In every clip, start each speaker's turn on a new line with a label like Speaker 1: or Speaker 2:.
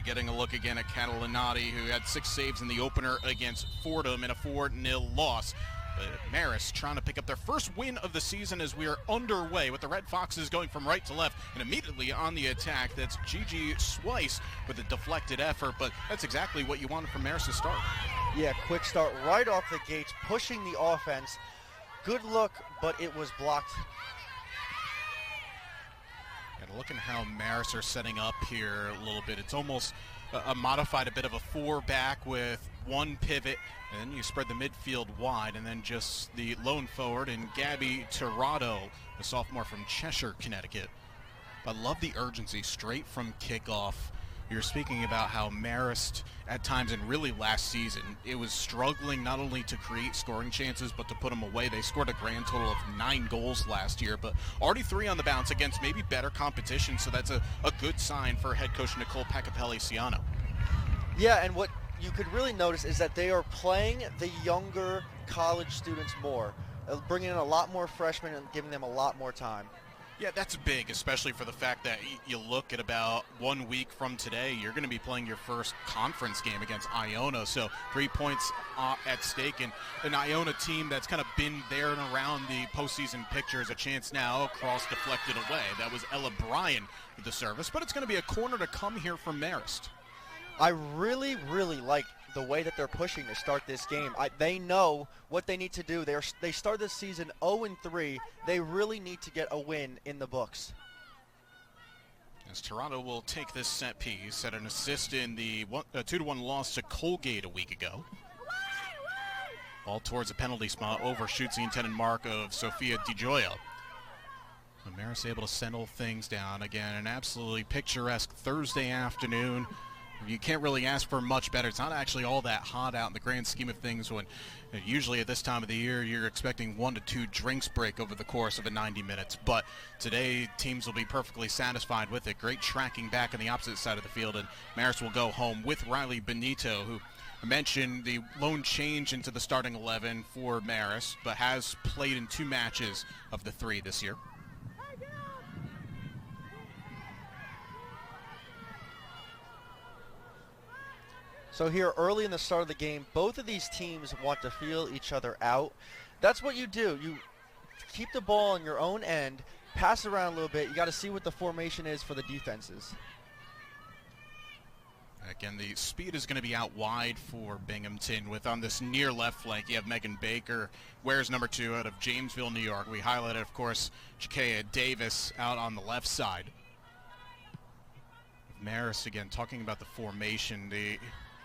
Speaker 1: getting a look again at Catalanati, who had 6 saves in the opener against Fordham in a 4-0 loss. But Marist trying to pick up their first win of the season as we are underway with the Red Foxes going from right to left and immediately on the attack. That's Gigi Swice with a deflected effort, but that's exactly what you wanted from Marist to start.
Speaker 2: Yeah, quick start right off the gates, pushing the offense. Good look, but it was blocked.
Speaker 1: And looking how Marist are setting up here a little bit, it's almost modified a bit of a 4-back with 1 pivot, and then you spread the midfield wide, and then just the lone forward and Gabby Tirado, a sophomore from Cheshire, Connecticut. But I love the urgency straight from kickoff. You're speaking about how Marist, at times and really last season, it was struggling not only to create scoring chances, but to put them away. They scored a grand total of 9 goals last year, but already 3 on the bounce against maybe better competition, so that's a good sign for head coach Nicole Pacapelli.
Speaker 2: Yeah, and what you could really notice is that they are playing the younger college students more, bringing in a lot more freshmen and giving them a lot more time.
Speaker 1: Yeah, that's big, especially for the fact that you look at about 1 week from today, you're going to be playing your first conference game against Iona, so 3 points at stake, and an Iona team that's kind of been there and around the postseason picture is a chance now. Cross deflected away. That was Ella Bryan with the service, but it's going to be a corner to come here from Marist.
Speaker 2: I really, really like the way that they're pushing to start this game. They know what they need to do. They start this season 0-3. They really need to get a win in the books.
Speaker 1: As Toronto will take this set piece at an assist in the 2-1 loss to Colgate a week ago. Ball towards a penalty spot, overshoots the intended mark of Sofia DiGioia. Marist able to settle things down again. An absolutely picturesque Thursday afternoon. You can't really ask for much better. It's not actually all that hot out in the grand scheme of things when usually at this time of the year you're expecting 1 to 2 drinks break over the course of a 90 minutes. But today teams will be perfectly satisfied with it. Great tracking back on the opposite side of the field, and Marist will go home with Riley Benito, who I mentioned the lone change into the starting 11 for Marist, but has played in 2 matches of the 3 this year.
Speaker 2: So here early in the start of the game, both of these teams want to feel each other out. That's what you do. You keep the ball on your own end, pass it around a little bit. You got to see what the formation is for the defenses.
Speaker 1: Again, the speed is going to be out wide for Binghamton with on this near left flank. You have Megan Baker, wears number 2 out of Jamesville, New York. We highlighted, of course, Jakea Davis out on the left side. Marist, again, talking about the formation,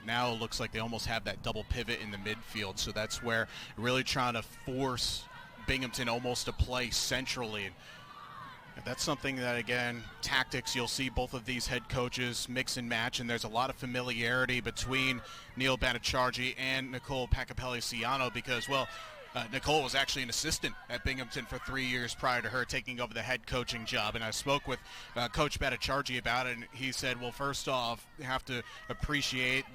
Speaker 1: now it looks like they almost have that double pivot in the midfield, so that's where really trying to force Binghamton almost to play centrally. And that's something that, again, tactics, you'll see both of these head coaches mix and match, and there's a lot of familiarity between Neil Banachargi and Nicole Pacapelli because, well, Nicole was actually an assistant at Binghamton for 3 years prior to her taking over the head coaching job. And I spoke with Coach Banachargi about it, and he said, well, first off, you have to appreciate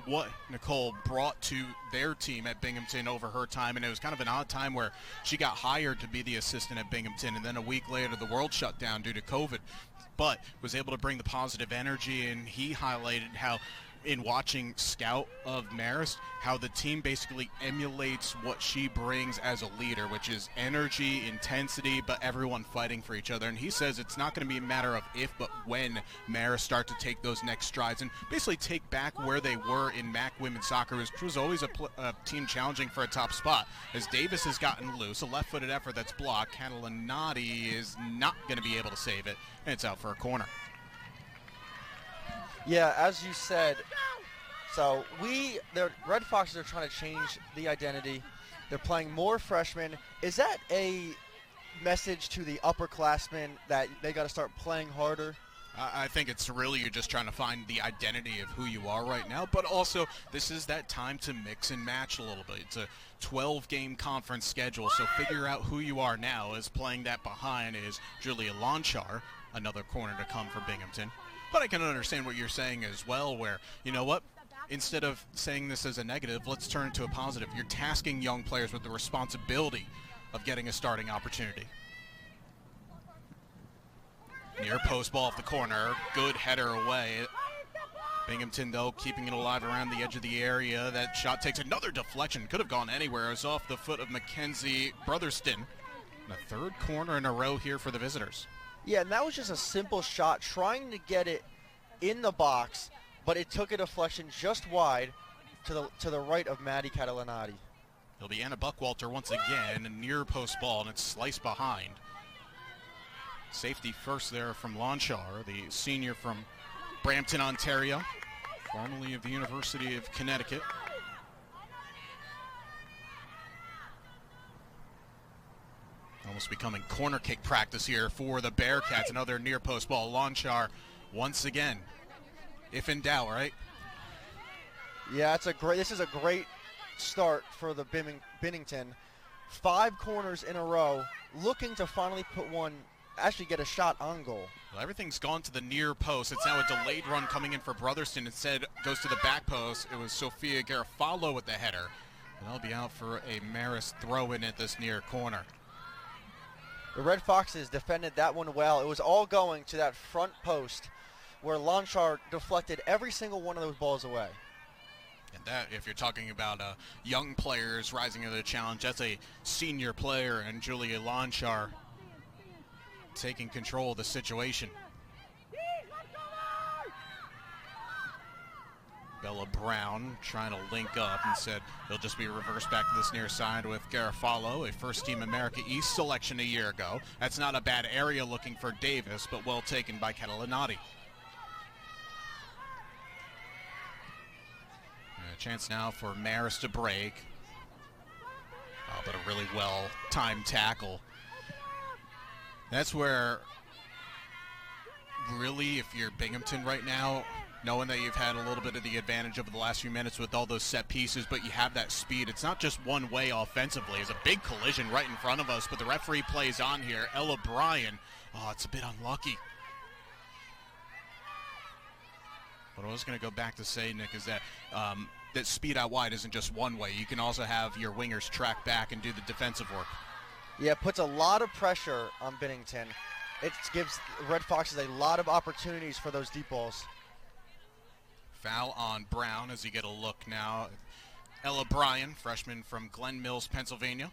Speaker 1: what Nicole brought to their team at Binghamton over her time. And it was kind of an odd time where she got hired to be the assistant at Binghamton, and then a week later the world shut down due to COVID, but was able to bring the positive energy. And he highlighted how, in watching scout of Marist, how the team basically emulates what she brings as a leader, which is energy, intensity, but everyone fighting for each other. And he says it's not going to be a matter of if, but when Marist start to take those next strides and basically take back where they were in MAC women's soccer, which was always a team challenging for a top spot. As Davis has gotten loose, a left-footed effort that's blocked, Catalanati is not going to be able to save it, and it's out for a corner.
Speaker 2: Yeah, as you said, so the Red Foxes are trying to change the identity. They're playing more freshmen. Is that a message to the upperclassmen that they got to start playing harder?
Speaker 1: I think it's really you're just trying to find the identity of who you are right now, but also this is that time to mix and match a little bit. It's a 12-game conference schedule, so figure out who you are now. As playing that behind is Julia Lonchar, another corner to come for Binghamton. But I can understand what you're saying as well, where, you know what, instead of saying this as a negative, let's turn it to a positive. You're tasking young players with the responsibility of getting a starting opportunity. Near post ball off the corner, good header away. Binghamton, though, keeping it alive around the edge of the area. That shot takes another deflection. Could have gone anywhere. It was off the foot of Mackenzie Brotherston. The third corner in a row here for the visitors.
Speaker 2: Yeah, and that was just a simple shot, trying to get it in the box, but it took a deflection just wide to the right of Maddie Catalanati.
Speaker 1: It'll be Anna Buckwalter once again, a near post ball, and it's sliced behind. Safety first there from Lonchar, the senior from Brampton, Ontario, formerly of the University of Connecticut. Almost becoming corner kick practice here for the Bearcats. Another near post ball. Lonchar once again. If in doubt, right?
Speaker 2: Yeah, this is a great start for the Binghamton. 5 corners in a row, looking to finally actually get a shot on goal.
Speaker 1: Well, everything's gone to the near post. It's now a delayed run coming in for Brotherston. Instead, goes to the back post. It was Sophia Garofalo with the header. And they'll be out for a Marist throw-in at this near corner.
Speaker 2: The Red Foxes defended that one well. It was all going to that front post where Lonchar deflected every single one of those balls away.
Speaker 1: And that, if you're talking about young players rising to the challenge, that's a senior player, and Julia Lonchar taking control of the situation. Bella Brown trying to link up and said he'll just be reversed back to this near side with Garofalo, a first-team America East selection a year ago. That's not a bad area looking for Davis, but well taken by Catalanati. A chance now for Marist to break. Oh, but a really well-timed tackle. That's where, really, if you're Binghamton right now, knowing that you've had a little bit of the advantage over the last few minutes with all those set pieces, but you have that speed. It's not just one way offensively. It's a big collision right in front of us, but the referee plays on here. Ella Bryan, it's a bit unlucky. What I was going to go back to say, Nick, is that that speed out wide isn't just one way. You can also have your wingers track back and do the defensive work.
Speaker 2: Yeah, it puts a lot of pressure on Binghamton. It gives Red Foxes a lot of opportunities for those deep balls.
Speaker 1: Foul on Brown as you get a look now. Ella Bryan, freshman from Glen Mills, Pennsylvania.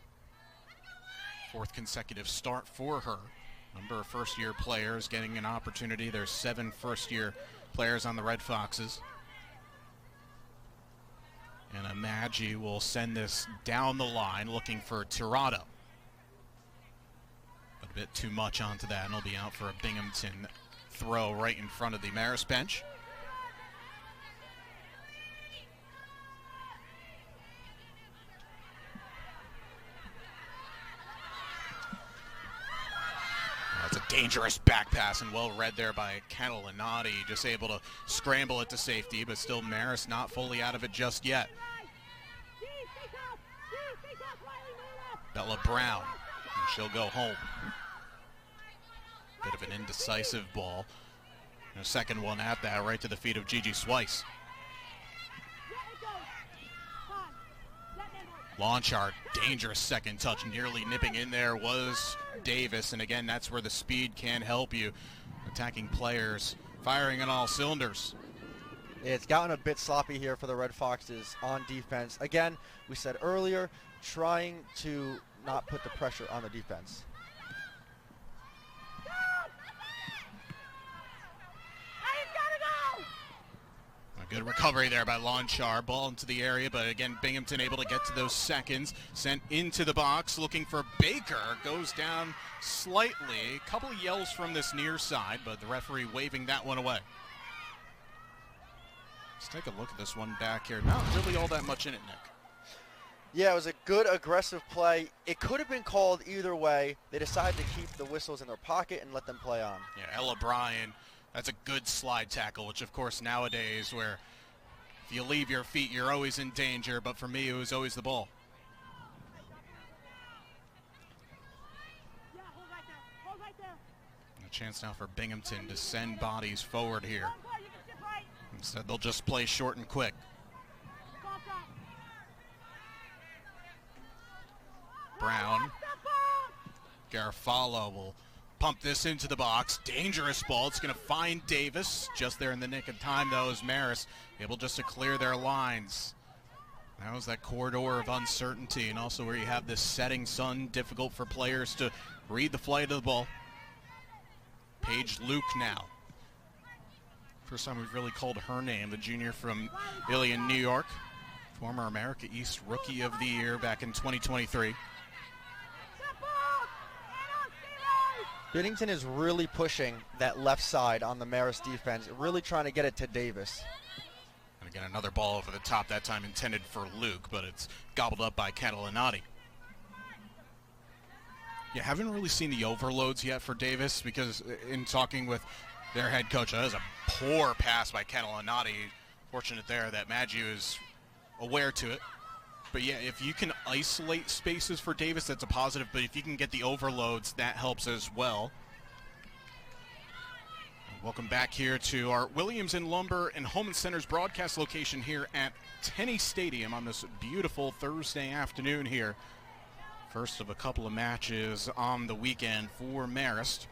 Speaker 1: 4th consecutive start for her. Number of first-year players getting an opportunity. There's 7 first-year players on the Red Foxes. And Amagi will send this down the line looking for Tirado. A bit too much onto that, and he'll be out for a Binghamton throw right in front of the Marist bench. That's a dangerous back pass and well read there by Catalanati. Just able to scramble it to safety, but still Marist not fully out of it just yet. Bella Brown, and she'll go home. Bit of an indecisive ball. And a second one at that, right to the feet of Gigi Swice. Lonchar, dangerous second touch, nearly nipping in there was Davis, and again, that's where the speed can help you. Attacking players, firing on all cylinders.
Speaker 2: It's gotten a bit sloppy here for the Red Foxes on defense. Again, we said earlier, trying to not put the pressure on the defense.
Speaker 1: A good recovery there by Lonchar. Ball into the area, but again, Binghamton able to get to those seconds. Sent into the box, looking for Baker. Goes down slightly. A couple of yells from this near side, but the referee waving that one away. Let's take a look at this one back here. Not really all that much in it, Nick.
Speaker 2: Yeah, it was a good aggressive play. It could have been called either way. They decided to keep the whistles in their pocket and let them play on.
Speaker 1: Yeah, Ella Bryan, that's a good slide tackle, which of course nowadays where if you leave your feet, you're always in danger, but for me, it was always the ball. A chance now for Binghamton to send bodies forward here. Instead, they'll just play short and quick. Brown. Garofalo will Pump this into the box. Dangerous ball. It's going to find Davis. Just there in the nick of time, though, is Marist able just to clear their lines. Now is that corridor of uncertainty, and also where you have this setting sun, difficult for players to read the flight of the ball. Paige Luke now. First time we've really called her name, the junior from Ilion, New York. Former America East Rookie of the Year back in 2023.
Speaker 2: Binghamton is really pushing that left side on the Marist defense, really trying to get it to Davis.
Speaker 1: And again, another ball over the top, that time intended for Luke, but it's gobbled up by Catalanati. Yeah, haven't really seen the overloads yet for Davis, because in talking with their head coach, that was a poor pass by Catalanati. Fortunate there that Maggiu is aware to it. But yeah, if you can isolate spaces for Davis, that's a positive. But if you can get the overloads, that helps as well. Welcome back here to our Williams and Lumber and Home and Center's broadcast location here at Tenney Stadium on this beautiful Thursday afternoon here. First of a couple of matches on the weekend for Marist.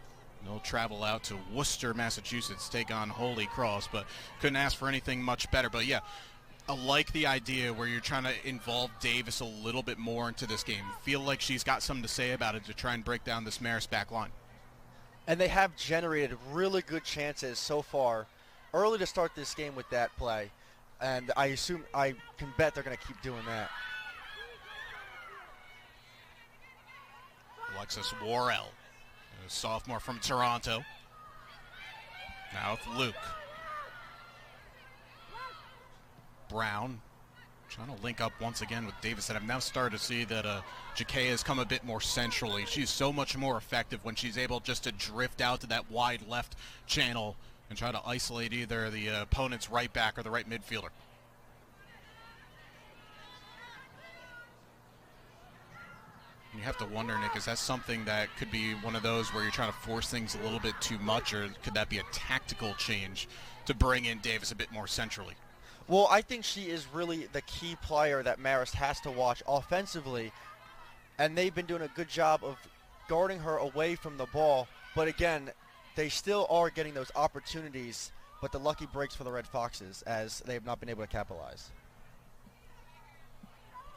Speaker 1: They'll travel out to Worcester, Massachusetts, take on Holy Cross, but couldn't ask for anything much better. But yeah, I like the idea where you're trying to involve Davis a little bit more into this game. Feel like she's got something to say about it to try and break down this Marist back line.
Speaker 2: And they have generated really good chances so far early to start this game with that play. And I can bet they're going to keep doing that.
Speaker 1: Alexis Worrell, a sophomore from Toronto. Now with Luke. Brown trying to link up once again with Davis, and I've now started to see that Jakea has come a bit more centrally. She's so much more effective when she's able just to drift out to that wide left channel and try to isolate either the opponent's right back or the right midfielder. And you have to wonder, Nick, is that something that could be one of those where you're trying to force things a little bit too much, or could that be a tactical change to bring in Davis a bit more centrally?
Speaker 2: Well, I think she is really the key player that Marist has to watch offensively, and they've been doing a good job of guarding her away from the ball. But again, they still are getting those opportunities, but the lucky breaks for the Red Foxes as they have not been able to capitalize.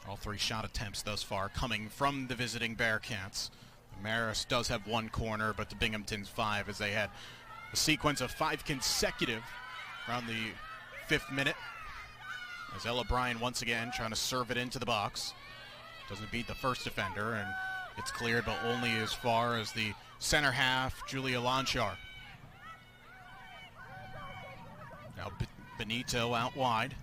Speaker 1: All three shot attempts thus far coming from the visiting Bearcats. Marist does have one corner, but the Binghamton's 5, as they had a sequence of 5 consecutive around the 5th minute. As Ella Bryan once again trying to serve it into the box. Doesn't beat the first defender, and it's cleared, but only as far as the center half, Julia Lonchar. Now Benito out wide.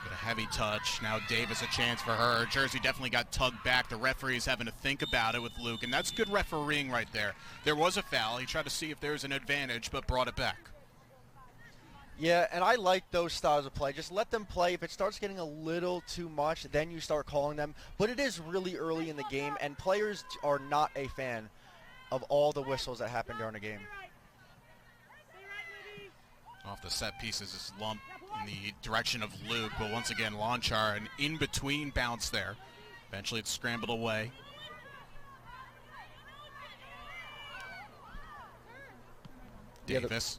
Speaker 1: But a heavy touch. Now Davis, a chance for her. Jersey definitely got tugged back. The referee's having to think about it with Luke, and that's good refereeing right there. There was a foul. He tried to see if there was an advantage, but brought it back.
Speaker 2: Yeah, and I like those styles of play. Just let them play. If it starts getting a little too much, then you start calling them. But it is really early in the game, and players are not a fan of all the whistles that happen during a game.
Speaker 1: Off the set pieces, this lump in the direction of Luke, but once again, Lonchar, an in-between bounce there. Eventually it's scrambled away. Davis.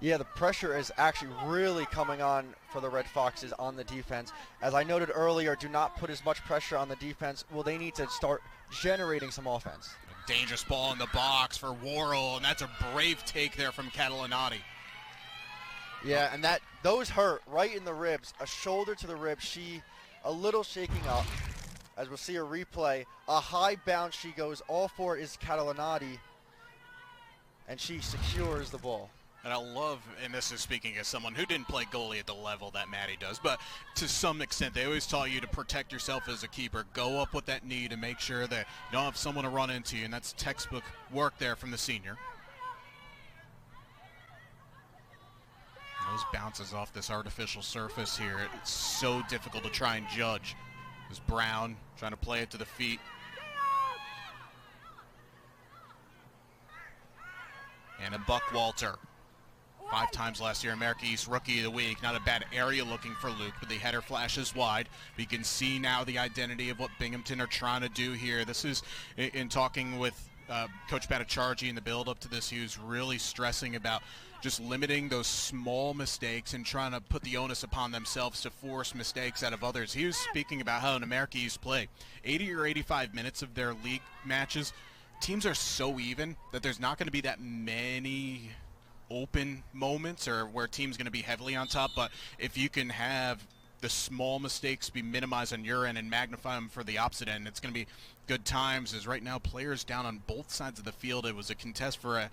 Speaker 2: Yeah, the pressure is actually really coming on for the Red Foxes on the defense. As I noted earlier, do not put as much pressure on the defense. Well, they need to start generating some offense.
Speaker 1: A dangerous ball in the box for Worrell, and that's a brave take there from Catalanati.
Speaker 2: Yeah, and those hurt right in the ribs. A shoulder to the ribs. She a little shaking up. As we'll see a replay, a high bounce. She goes all for it is Catalanati, and she secures the ball.
Speaker 1: And I love, and this is speaking as someone who didn't play goalie at the level that Maddie does, but to some extent, they always taught you to protect yourself as a keeper. Go up with that knee to make sure that you don't have someone to run into you, and that's textbook work there from the senior. And those bounces off this artificial surface here, it's so difficult to try and judge. There's Brown trying to play it to the feet. And a Buckwalter. 5 times last year, America East Rookie of the Week. Not a bad area looking for Luke, but the header flashes wide. We can see now the identity of what Binghamton are trying to do here. This is, in talking with Coach Bhattacharjee in the build-up to this, he was really stressing about just limiting those small mistakes and trying to put the onus upon themselves to force mistakes out of others. He was speaking about how in America East play, 80 or 85 minutes of their league matches, teams are so even that there's not going to be that many open moments or where team's going to be heavily on top. But if you can have the small mistakes be minimized on your end and magnify them for the opposite end, it's going to be good times. As right now players down on both sides of the field, it was a contest for a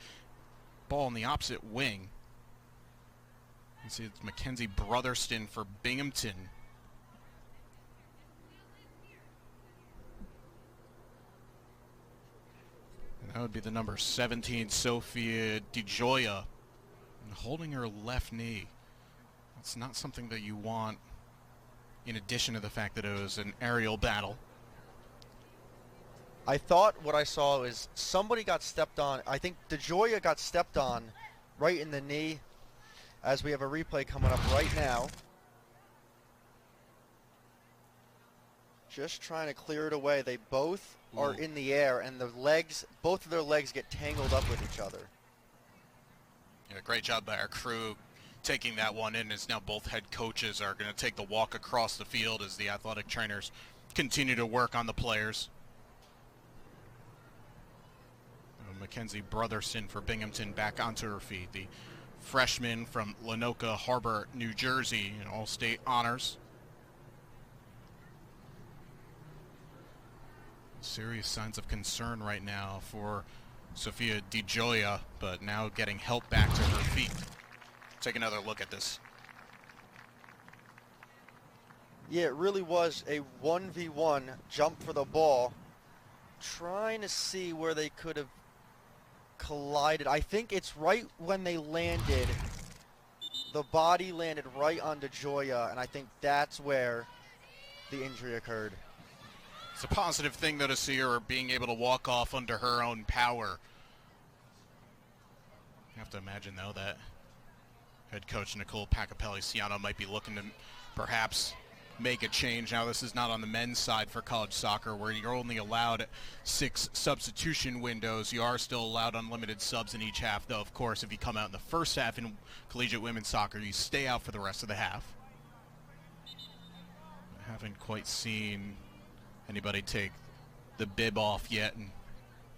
Speaker 1: ball in the opposite wing. You see it's Mackenzie Brotherston for Binghamton. And that would be the number 17, Sophia DeGioia, and holding her left knee. That's not something that you want, in addition to the fact that it was an aerial battle.
Speaker 2: I thought what I saw is somebody got stepped on. I think DeGioia got stepped on right in the knee, as we have a replay coming up right now. Just trying to clear it away. They both are in the air, and the legs, both of their legs get tangled up with each other.
Speaker 1: Yeah, great job by our crew taking that one in, as now both head coaches are going to take the walk across the field as the athletic trainers continue to work on the players. Mackenzie Brotherston for Binghamton back onto her feet. The freshman from Lenoka Harbor, New Jersey, in all-state honors. Serious signs of concern right now for Sophia DeGioia, but now getting help back to her feet. Take another look at this.
Speaker 2: Yeah, it really was a 1v1 jump for the ball. Trying to see where they could have collided. I think it's right when they landed. The body landed right on DeGioia, and I think that's where the injury occurred.
Speaker 1: It's a positive thing, though, to see her being able to walk off under her own power. You have to imagine, though, that head coach Nicole Pacapelli Ciano might be looking to perhaps make a change. Now, this is not on the men's side for college soccer, where you're only allowed 6 substitution windows. You are still allowed unlimited subs in each half, though, of course, if you come out in the first half in collegiate women's soccer, you stay out for the rest of the half. I haven't quite seen anybody take the bib off yet and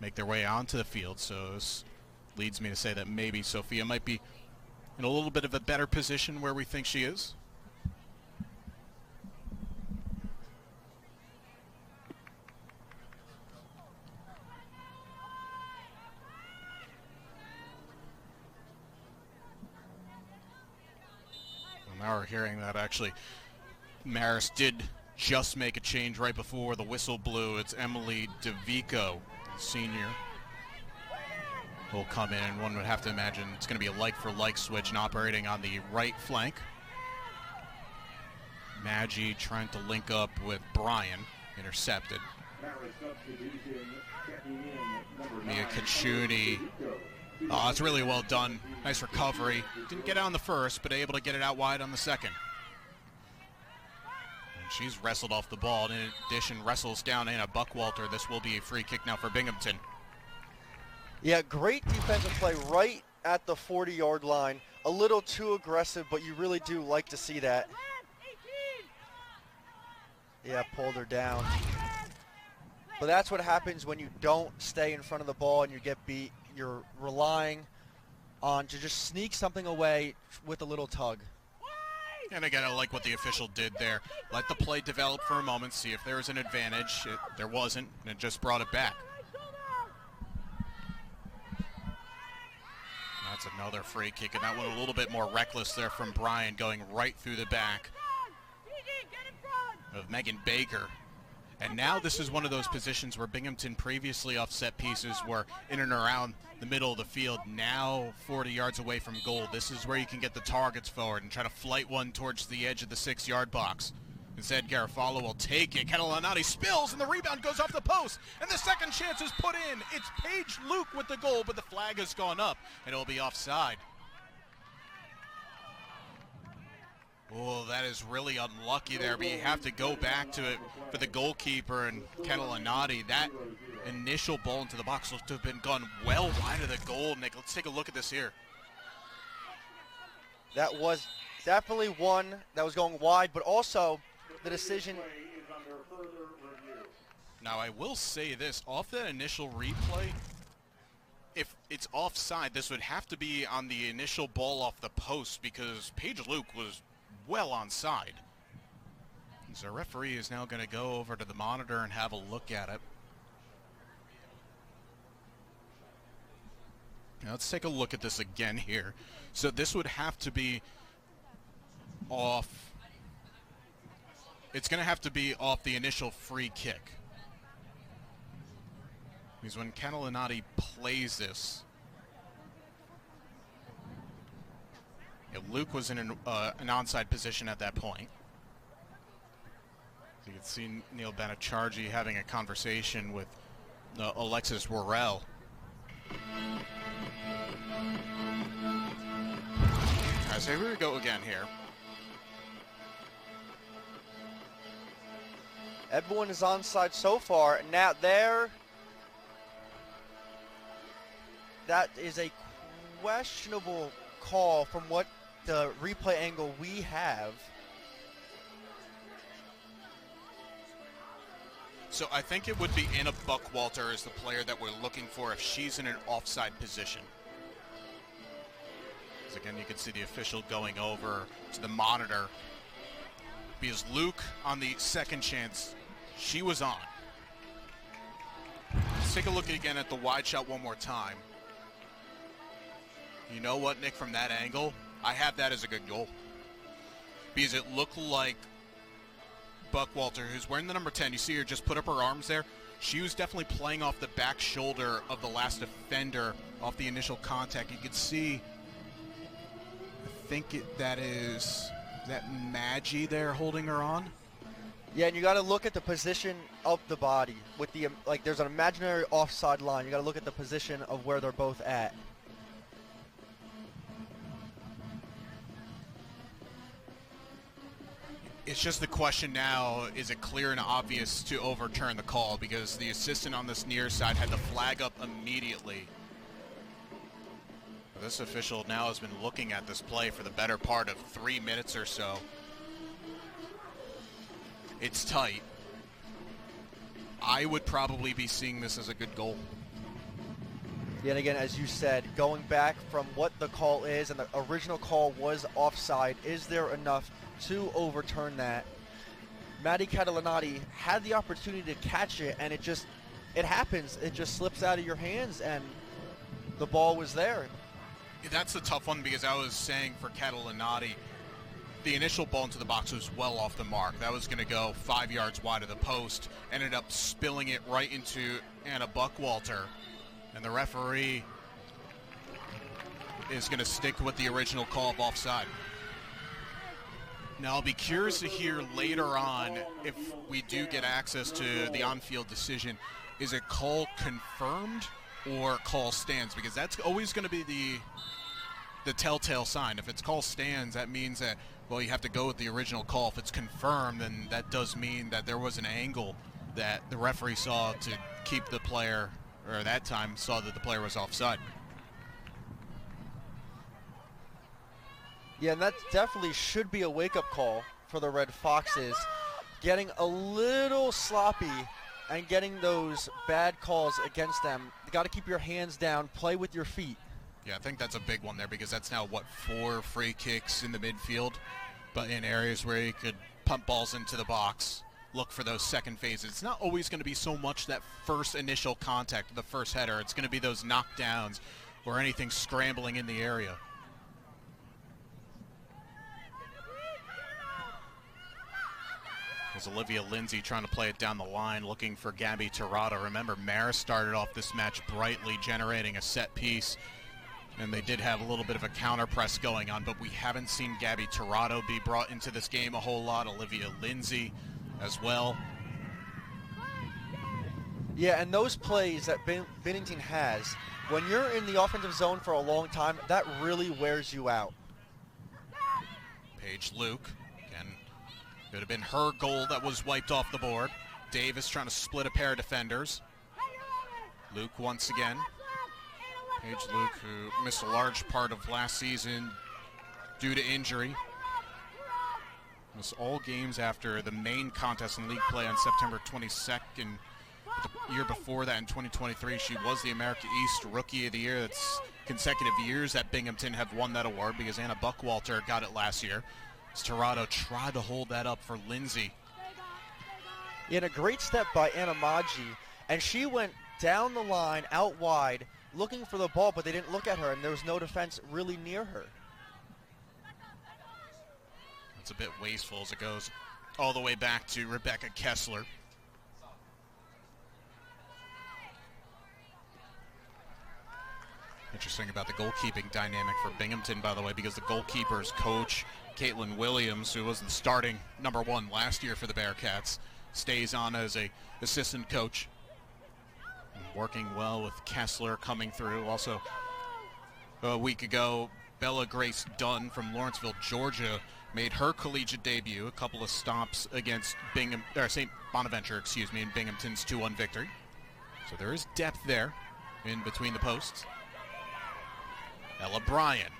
Speaker 1: make their way onto the field, so this leads me to say that maybe Sophia might be in a little bit of a better position where we think she is. Well, now we're hearing that actually Marist did just make a change right before the whistle blew. It's Emily DeVico, senior, who'll come in, and one would have to imagine it's going to be a like-for-like switch and operating on the right flank. Maggie trying to link up with Brian, intercepted. Mia Kachuni. Oh, it's really well done. Nice recovery. Didn't get out on the first, but able to get it out wide on the second. She's wrestled off the ball, and in addition, wrestles down Anna Buckwalter. This will be a free kick now for Binghamton.
Speaker 2: Yeah, great defensive play right at the 40-yard line. A little too aggressive, but you really do like to see that. Yeah, pulled her down. But that's what happens when you don't stay in front of the ball and you get beat. You're relying on to just sneak something away with a little tug.
Speaker 1: And again, I like what the official did there. Let the play develop for a moment, see if there was an advantage. There wasn't, and it just brought it back. That's another free kick, and that one a little bit more reckless there from Brian, going right through the back of Megan Baker. And now this is one of those positions where Binghamton previously off set pieces were in and around the middle of the field. Now 40 yards away from goal. This is where you can get the targets forward and try to flight one towards the edge of the 6-yard box. Instead, Garofalo will take it. Catalanati spills, and the rebound goes off the post. And the second chance is put in. It's Paige Luke with the goal, but the flag has gone up, and it will be offside. Oh, that is really unlucky there, but you have to go back to it for the goalkeeper and Catalanati. That initial ball into the box looked to have been gone well wide of the goal, Nick. Let's take a look at this here.
Speaker 2: That was definitely one that was going wide, but also the decision.
Speaker 1: Now, I will say this. Off that initial replay, if it's offside, this would have to be on the initial ball off the post because Paige Luke was well onside. So the referee is now going to go over to the monitor and have a look at it. Now let's take a look at this again here. So this would have to be off. It's going to have to be off the initial free kick. Because when Catalanati plays this, Luke was in an onside position at that point. So you can see Neil Banachargi having a conversation with Alexis Worrell. Alright, so here we go again here.
Speaker 2: Everyone is onside so far. Now that is a questionable call from what the replay angle we have.
Speaker 1: So I think it would be Anna Buckwalter as the player that we're looking for if she's in an offside position. Because again, you can see the official going over to the monitor. Because Luke, on the second chance, she was on. Let's take a look again at the wide shot one more time. You know what, Nick, from that angle, I have that as a good goal. Because it looked like Buckwalter, who's wearing the number 10, you see her just put up her arms there. She was definitely playing off the back shoulder of the last defender off the initial contact. You could see, I think that is Maggie there holding her on.
Speaker 2: Yeah, and you got to look at the position of the body. With the there's an imaginary offside line. You got to look at the position of where they're both at.
Speaker 1: It's just the question now, is it clear and obvious to overturn the call? Because the assistant on this near side had the flag up immediately. This official now has been looking at this play for the better part of 3 minutes or so. It's tight. I would probably be seeing this as a good goal.
Speaker 2: Yeah, and again, as you said, going back from what the call is, and the original call was offside, is there enough to overturn that? Maddie Catalanati had the opportunity to catch it, and it happens. It just slips out of your hands, and the ball was there.
Speaker 1: That's a tough one because I was saying for Catalanati, the initial ball into the box was well off the mark. That was going to go 5 yards wide of the post. Ended up spilling it right into Anna Buckwalter. And the referee is going to stick with the original call of offside. Now, I'll be curious to hear later on if we do get access to the on-field decision. Is it call confirmed or call stands? Because that's always going to be the telltale sign. If it's call stands, that means that, well, you have to go with the original call. If it's confirmed, then that does mean that there was an angle that the referee saw to keep the player, or at that time saw that the player was offside.
Speaker 2: Yeah, and that definitely should be a wake-up call for the Red Foxes. Getting a little sloppy and getting those bad calls against them. You got to keep your hands down, play with your feet.
Speaker 1: Yeah, I think that's a big one there because that's now, 4 free kicks in the midfield, but in areas where you could pump balls into the box, look for those second phases. It's not always going to be so much that first initial contact, the first header. It's going to be those knockdowns or anything scrambling in the area. There's Olivia Lindsay trying to play it down the line, looking for Gabby Tirado. Remember, Marist started off this match brightly, generating a set piece, and they did have a little bit of a counter press going on, but we haven't seen Gabby Tirado be brought into this game a whole lot. Olivia Lindsay as well.
Speaker 2: Yeah, and those plays that Binghamton has, when you're in the offensive zone for a long time, that really wears you out.
Speaker 1: Paige Luke. Again, could have been her goal that was wiped off the board. Davis trying to split a pair of defenders. Luke once again. Paige Luke, who missed a large part of last season due to injury. Missed all games after the main contest in league play on September 22nd. The year before that, in 2023, she was the America East Rookie of the Year. That's consecutive years that Binghamton have won that award because Anna Buckwalter got it last year. As Tirado tried to hold that up for Lindsay.
Speaker 2: In a great step by Anna Maggi, and she went down the line, out wide, looking for the ball, but they didn't look at her, and there was no defense really near her.
Speaker 1: It's a bit wasteful as it goes all the way back to Rebecca Kessler. Interesting about the goalkeeping dynamic for Binghamton, by the way, because the goalkeeper's coach, Caitlin Williams, who was the starting #1 last year for the Bearcats, stays on as a assistant coach. And working well with Kessler coming through. Also, a week ago, Bella Grace Dunn from Lawrenceville, Georgia, made her collegiate debut. A couple of stops against St. Bonaventure, in Binghamton's 2-1 victory. So there is depth there in between the posts. Ella Bryan.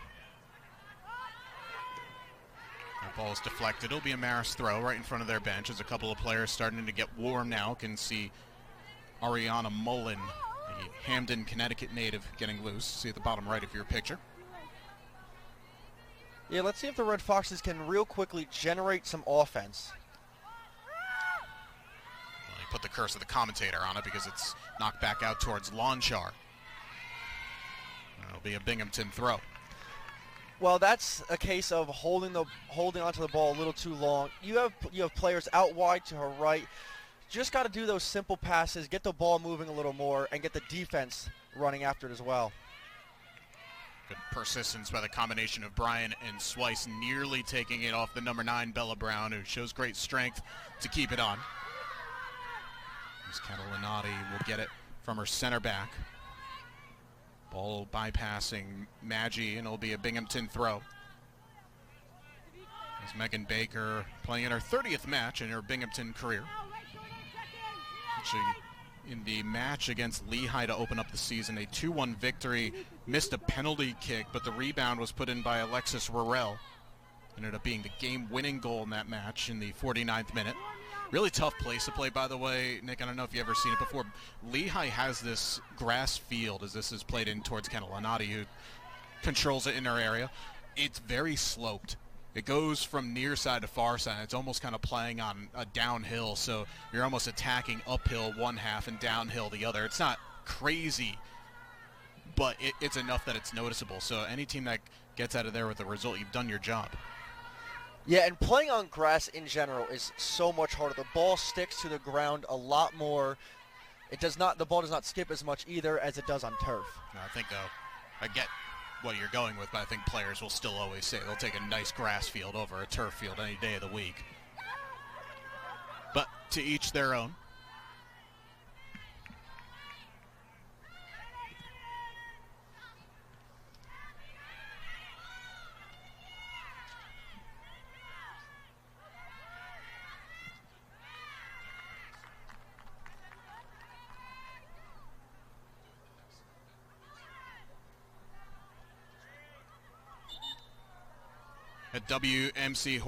Speaker 1: That ball is deflected. It'll be a Marist throw right in front of their bench as a couple of players starting to get warm now. Can see Ariana Mullen, the Hamden, Connecticut native, getting loose. See at the bottom right of your picture.
Speaker 2: Yeah, let's see if the Red Foxes can real quickly generate some offense.
Speaker 1: Well, you put the curse of the commentator on it because it's knocked back out towards Lonchar. It'll be a Binghamton throw.
Speaker 2: Well, that's a case of holding onto the ball a little too long. You have players out wide to her right. Just got to do those simple passes, get the ball moving a little more, and get the defense running after it as well.
Speaker 1: Good persistence by the combination of Bryan and Swice, nearly taking it off the #9, Bella Brown, who shows great strength to keep it on. As Catalanati will get it from her center back. Ball bypassing Maggi, and it'll be a Binghamton throw. As Megan Baker playing in her 30th match in her Binghamton career. Actually, in the match against Lehigh to open up the season, a 2-1 victory, missed a penalty kick, but the rebound was put in by Alexis Rorel. Ended up being the game-winning goal in that match in the 49th minute. Really tough place to play, by the way, Nick. I don't know if you've ever seen it before. Lehigh has this grass field, as this is played in towards Catalanati, who controls it in her area. It's very sloped. It goes from near side to far side. It's almost kind of playing on a downhill, so you're almost attacking uphill one half and downhill the other. It's not crazy, but it's enough that it's noticeable. So any team that gets out of there with a result, you've done your job.
Speaker 2: Yeah, and playing on grass in general is so much harder. The ball sticks to the ground a lot more. The ball does not skip as much either as it does on turf.
Speaker 1: No, I think, though, I get what you're going with, but I think players will still always say they'll take a nice grass field over a turf field any day of the week. But to each their own. At WMC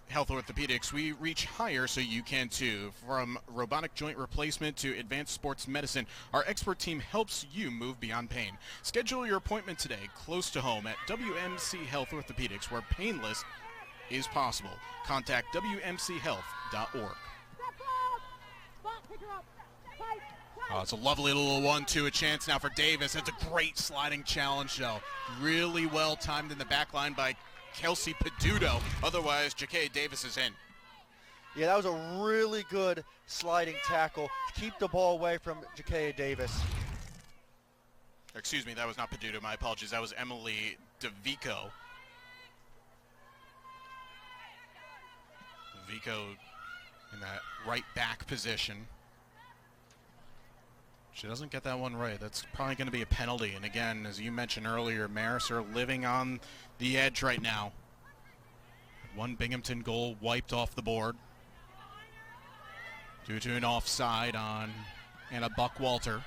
Speaker 1: Health Orthopedics, we reach higher so you can too. From robotic joint replacement to advanced sports medicine, our expert team helps you move beyond pain. Schedule your appointment today, close to home, at WMC Health Orthopedics, where painless is possible. Contact WMCHealth.org. Oh, it's a lovely little 1-2, a chance now for Davis. It's a great sliding challenge, though. Really well timed in the back line by Kelsey Peduto. Otherwise, Ja'Kay Davis is in.
Speaker 2: Yeah, that was a really good sliding tackle to keep the ball away from Ja'Kay Davis.
Speaker 1: Excuse me, that was not Peduto. My apologies. That was Emily DeVico. DeVico in that right back position. She doesn't get that one right. That's probably going to be a penalty. And again, as you mentioned earlier, Marist are living on the edge right now. One Binghamton goal wiped off the board due to an offside on Anna Buckwalter.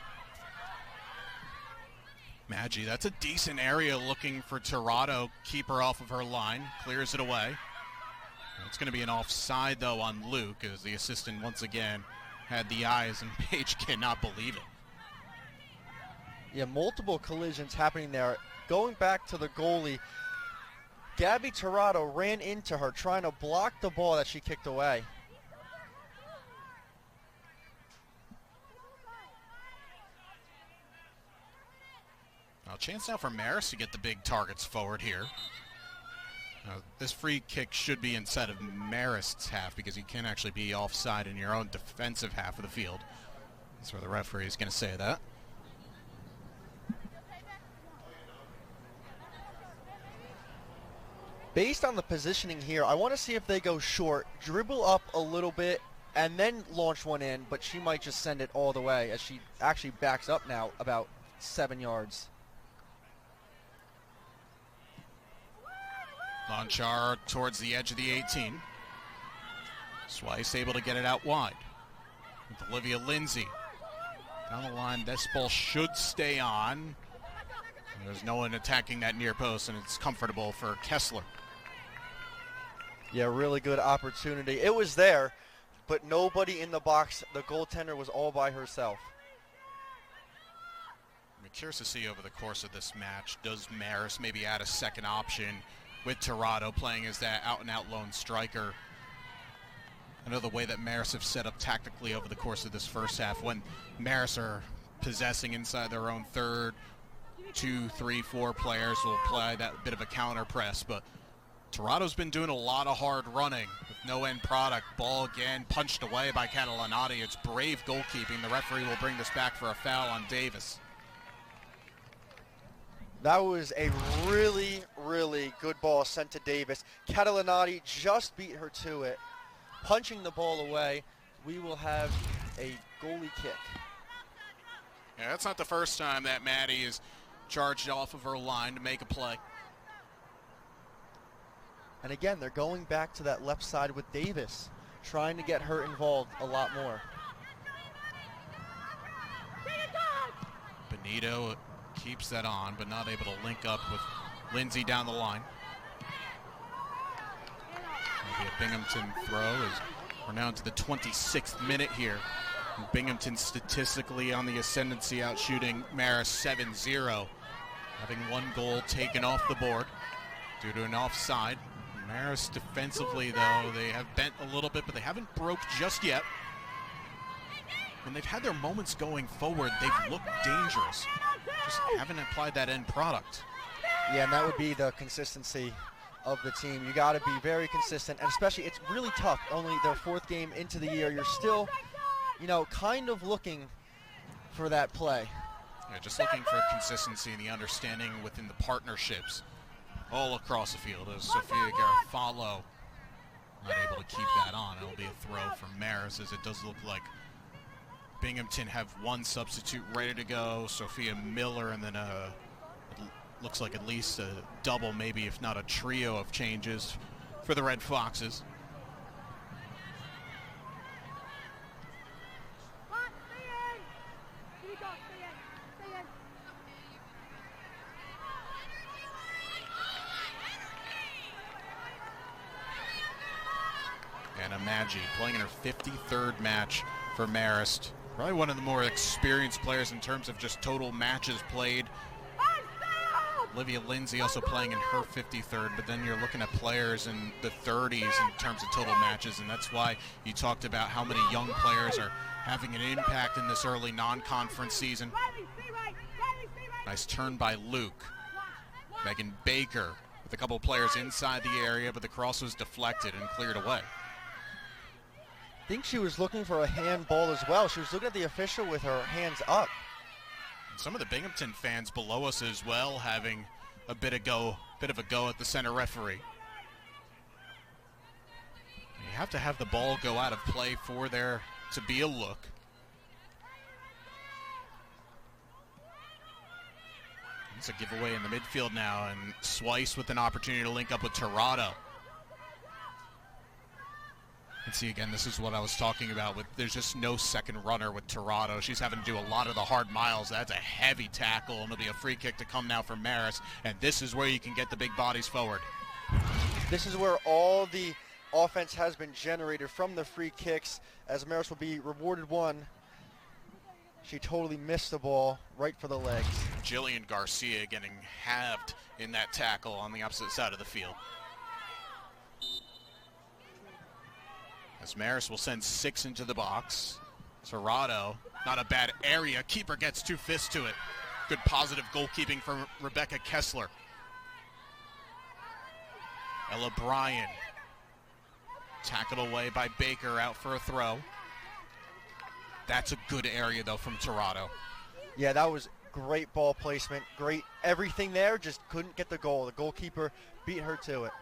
Speaker 1: Maggie, that's a decent area looking for Tirado. Keep her off of her line. Clears it away. It's going to be an offside, though, on Luke, as the assistant once again had the eyes, and Paige cannot believe it.
Speaker 2: Yeah, multiple collisions happening there. Going back to the goalie, Gabby Tirado ran into her trying to block the ball that she kicked away.
Speaker 1: Now, chance now for Marist to get the big targets forward here. This free kick should be inside of Marist's half because you can actually be offside in your own defensive half of the field. That's where the referee is going to say that.
Speaker 2: Based on the positioning here, I want to see if they go short, dribble up a little bit, and then launch one in, but she might just send it all the way as she actually backs up now about 7 yards.
Speaker 1: Lonchar towards the edge of the 18. Swice able to get it out wide. With Olivia Lindsay. Down the line, this ball should stay on. There's no one attacking that near post, and it's comfortable for Kessler.
Speaker 2: Yeah, really good opportunity. It was there, but nobody in the box. The goaltender was all by herself.
Speaker 1: I'm curious to see over the course of this match, does Marist maybe add a second option with Tirado playing as that out-and-out lone striker? I know the way that Marist have set up tactically over the course of this first half, when Marist are possessing inside their own third, 2, 3, 4 players will play that bit of a counter press, but Tirado's been doing a lot of hard running with no end product. Ball again punched away by Catalanati. It's brave goalkeeping. The referee will bring this back for a foul on Davis.
Speaker 2: That was a really, really good ball sent to Davis. Catalanati just beat her to it. Punching the ball away, we will have a goalie kick.
Speaker 1: Yeah, that's not the first time that Maddie is charged off of her line to make a play.
Speaker 2: And again, they're going back to that left side with Davis, trying to get her involved a lot more.
Speaker 1: Benito keeps that on, but not able to link up with Lindsay down the line. Maybe a Binghamton throw as we're now into the 26th minute here. And Binghamton statistically on the ascendancy, out shooting Marist 7-0. Having one goal taken off the board due to an offside. Marist defensively, though, they have bent a little bit, but they haven't broke just yet. When they've had their moments going forward, they've looked dangerous. Just haven't applied that end product.
Speaker 2: Yeah, and that would be the consistency of the team. You got to be very consistent, and especially it's really tough. Only their 4th game into the year. You're still, kind of looking for that play.
Speaker 1: Yeah, just looking for consistency and the understanding within the partnerships all across the field. As Sophia Garofalo not able to keep that on. It'll be a throw from Marist, as it does look like Binghamton have one substitute ready to go, Sophia Miller, and then it looks like at least a double, maybe if not a trio of changes for the Red Foxes. And Maggie playing in her 53rd match for Marist. Probably one of the more experienced players in terms of just total matches played. Olivia Lindsay also playing in her 53rd, but then you're looking at players in the 30s in terms of total matches, and that's why you talked about how many young players are having an impact in this early non-conference season. Nice turn by Luke. Megan Baker with a couple of players inside the area, but the cross was deflected and cleared away.
Speaker 2: I think she was looking for a handball as well. She was looking at the official with her hands up.
Speaker 1: And some of the Binghamton fans below us as well having a bit of a go at the center referee. You have to have the ball go out of play for there to be a look. It's a giveaway in the midfield now, and Swice with an opportunity to link up with Tirado. And see, again, this is what I was talking about. There's just no second runner with Tirado. She's having to do a lot of the hard miles. That's a heavy tackle, and it'll be a free kick to come now for Marist. And this is where you can get the big bodies forward.
Speaker 2: This is where all the offense has been generated from the free kicks, as Marist will be rewarded one. She totally missed the ball right for the legs.
Speaker 1: Jillian Garcia getting halved in that tackle on the opposite side of the field. As Marist will send 6 into the box. Tirado, not a bad area. Keeper gets 2 fists to it. Good positive goalkeeping from Rebecca Kessler. Ella Bryan. Tackled away by Baker, out for a throw. That's a good area, though, from Tirado.
Speaker 2: Yeah, that was great ball placement. Great everything there, just couldn't get the goal. The goalkeeper beat her to it.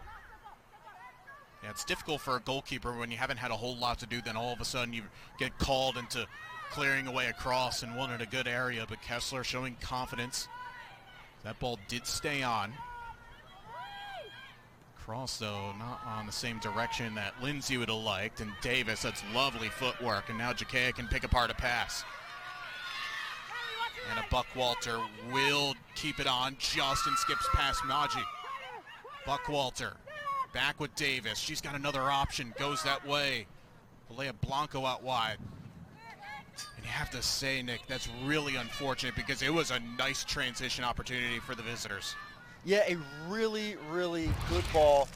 Speaker 1: Yeah, it's difficult for a goalkeeper when you haven't had a whole lot to do, then all of a sudden you get called into clearing away a cross and one in a good area, but Kessler showing confidence. That ball did stay on. Cross, though, not on the same direction that Lindsay would have liked, and Davis, that's lovely footwork, and now Jakea can pick apart a pass. And a Buckwalter will keep it on just and skips past Maji. Buckwalter. Back with Davis. She's got another option. Goes that way. Alea Blanco out wide. And you have to say, Nick, that's really unfortunate because it was a nice transition opportunity for the visitors.
Speaker 2: Yeah, a really, really good ball.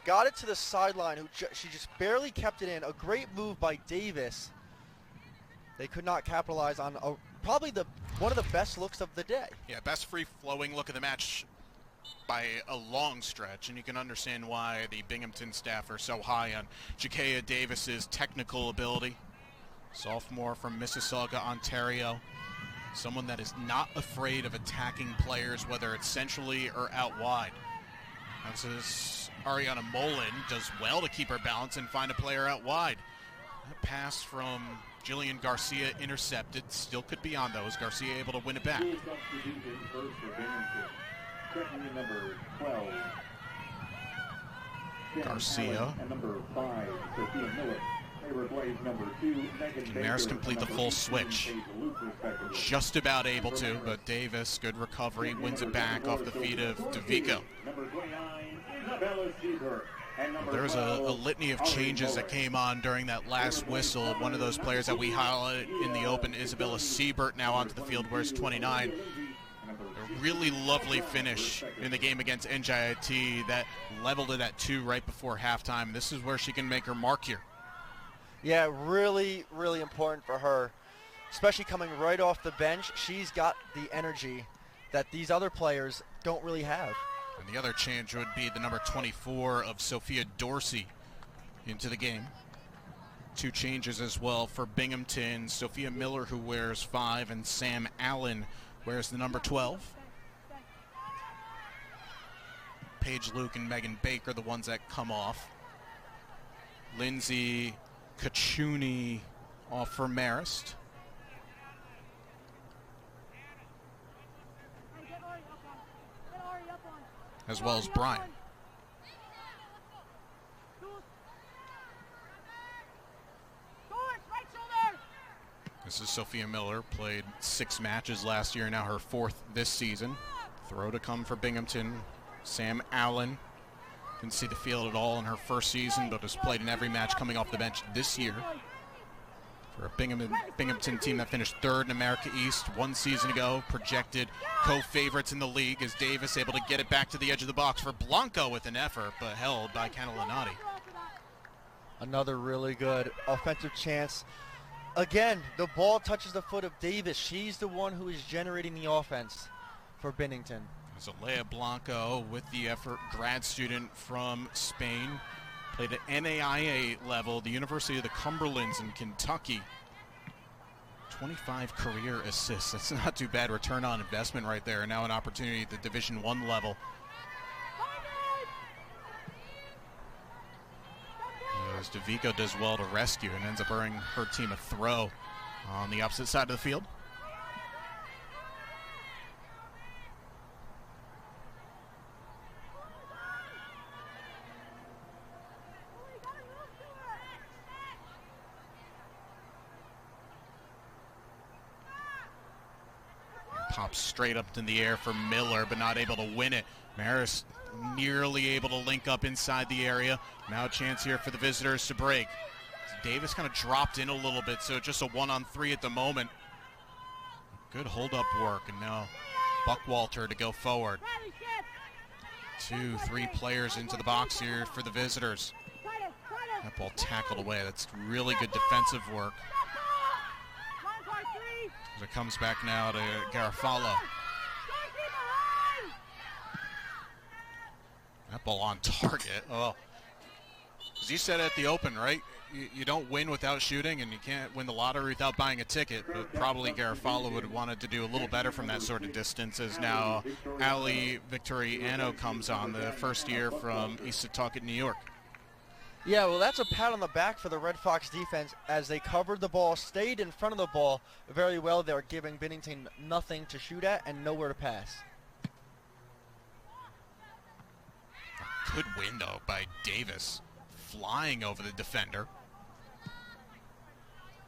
Speaker 2: Got it to the sideline. She just barely kept it in. A great move by Davis. They could not capitalize on probably one of the best looks of the day.
Speaker 1: Yeah, best free-flowing look of the match by a long stretch, and you can understand why the Binghamton staff are so high on Jakea Davis's technical ability. Sophomore from Mississauga, Ontario. Someone that is not afraid of attacking players, whether it's centrally or out wide. This Ariana Mullen does well to keep her balance and find a player out wide. That pass from Jillian Garcia intercepted. Still could be on those. Garcia able to win it back.
Speaker 3: Number 12,
Speaker 1: Garcia.
Speaker 3: and number 5, Sophia Miller. Number 2,
Speaker 1: Marist complete the full switch. Just about able to, but Davis, good recovery, wins it back off the feet of DeVico. There's a litany of changes that came on during that last whistle. One of those players that we highlighted in the open, Isabella Siebert, now onto the field, wears 29. A really lovely finish in the game against NJIT that leveled it at 2 right before halftime. This is where she can make her mark here.
Speaker 2: Yeah, really, really important for her, especially coming right off the bench. She's got the energy that these other players don't really have.
Speaker 1: And the other change would be the number 24 of Sophia Dorsey into the game. 2 changes as well for Binghamton. Sophia Miller, who wears 5, and Sam Allen wears the number 12. Paige Luke and Megan Baker, the ones that come off. Lindsay Kachuni off for Marist. As well as Brian. This is Sophia Miller, played 6 matches last year, now her 4th this season. Throw to come for Binghamton. Sam Allen didn't see the field at all in her first season, but has played in every match coming off the bench this year. For a Binghamton team that finished 3rd in America East 1 season ago, projected co-favorites in the league, as Davis able to get it back to the edge of the box for Blanco with an effort, but held by Catalanati.
Speaker 2: Another really good offensive chance. Again, the ball touches the foot of Davis. She's the one who is generating the offense for Bennington.
Speaker 1: So Lea Blanco with the effort, grad student from Spain. Played at NAIA level, the University of the Cumberlands in Kentucky. 25 career assists. That's not too bad return on investment right there. Now an opportunity at the Division I level. As DeVico does well to rescue and ends up earning her team a throw on the opposite side of the field. Pops straight up in the air for Miller, but not able to win it. Marist nearly able to link up inside the area. Now a chance here for the visitors to break. Davis kind of dropped in a little bit, so just a 1-on-3 at the moment. Good hold-up work, and now Buckwalter to go forward. 2-3 players into the box here for the visitors. That ball tackled away. That's really good defensive work. As it comes back now to Garofalo. That ball on target. Oh, as you said at the Open, right? You don't win without shooting, and you can't win the lottery without buying a ticket. But probably Garofalo would have wanted to do a little better from that sort of distance. As now Ali Victoriano comes on, the first year from East Setauket, New York.
Speaker 2: Yeah, well, that's a pat on the back for the Red Fox defense as they covered the ball, stayed in front of the ball very well. They were giving Binghamton nothing to shoot at and nowhere to pass.
Speaker 1: Good win, though, by Davis, flying over the defender.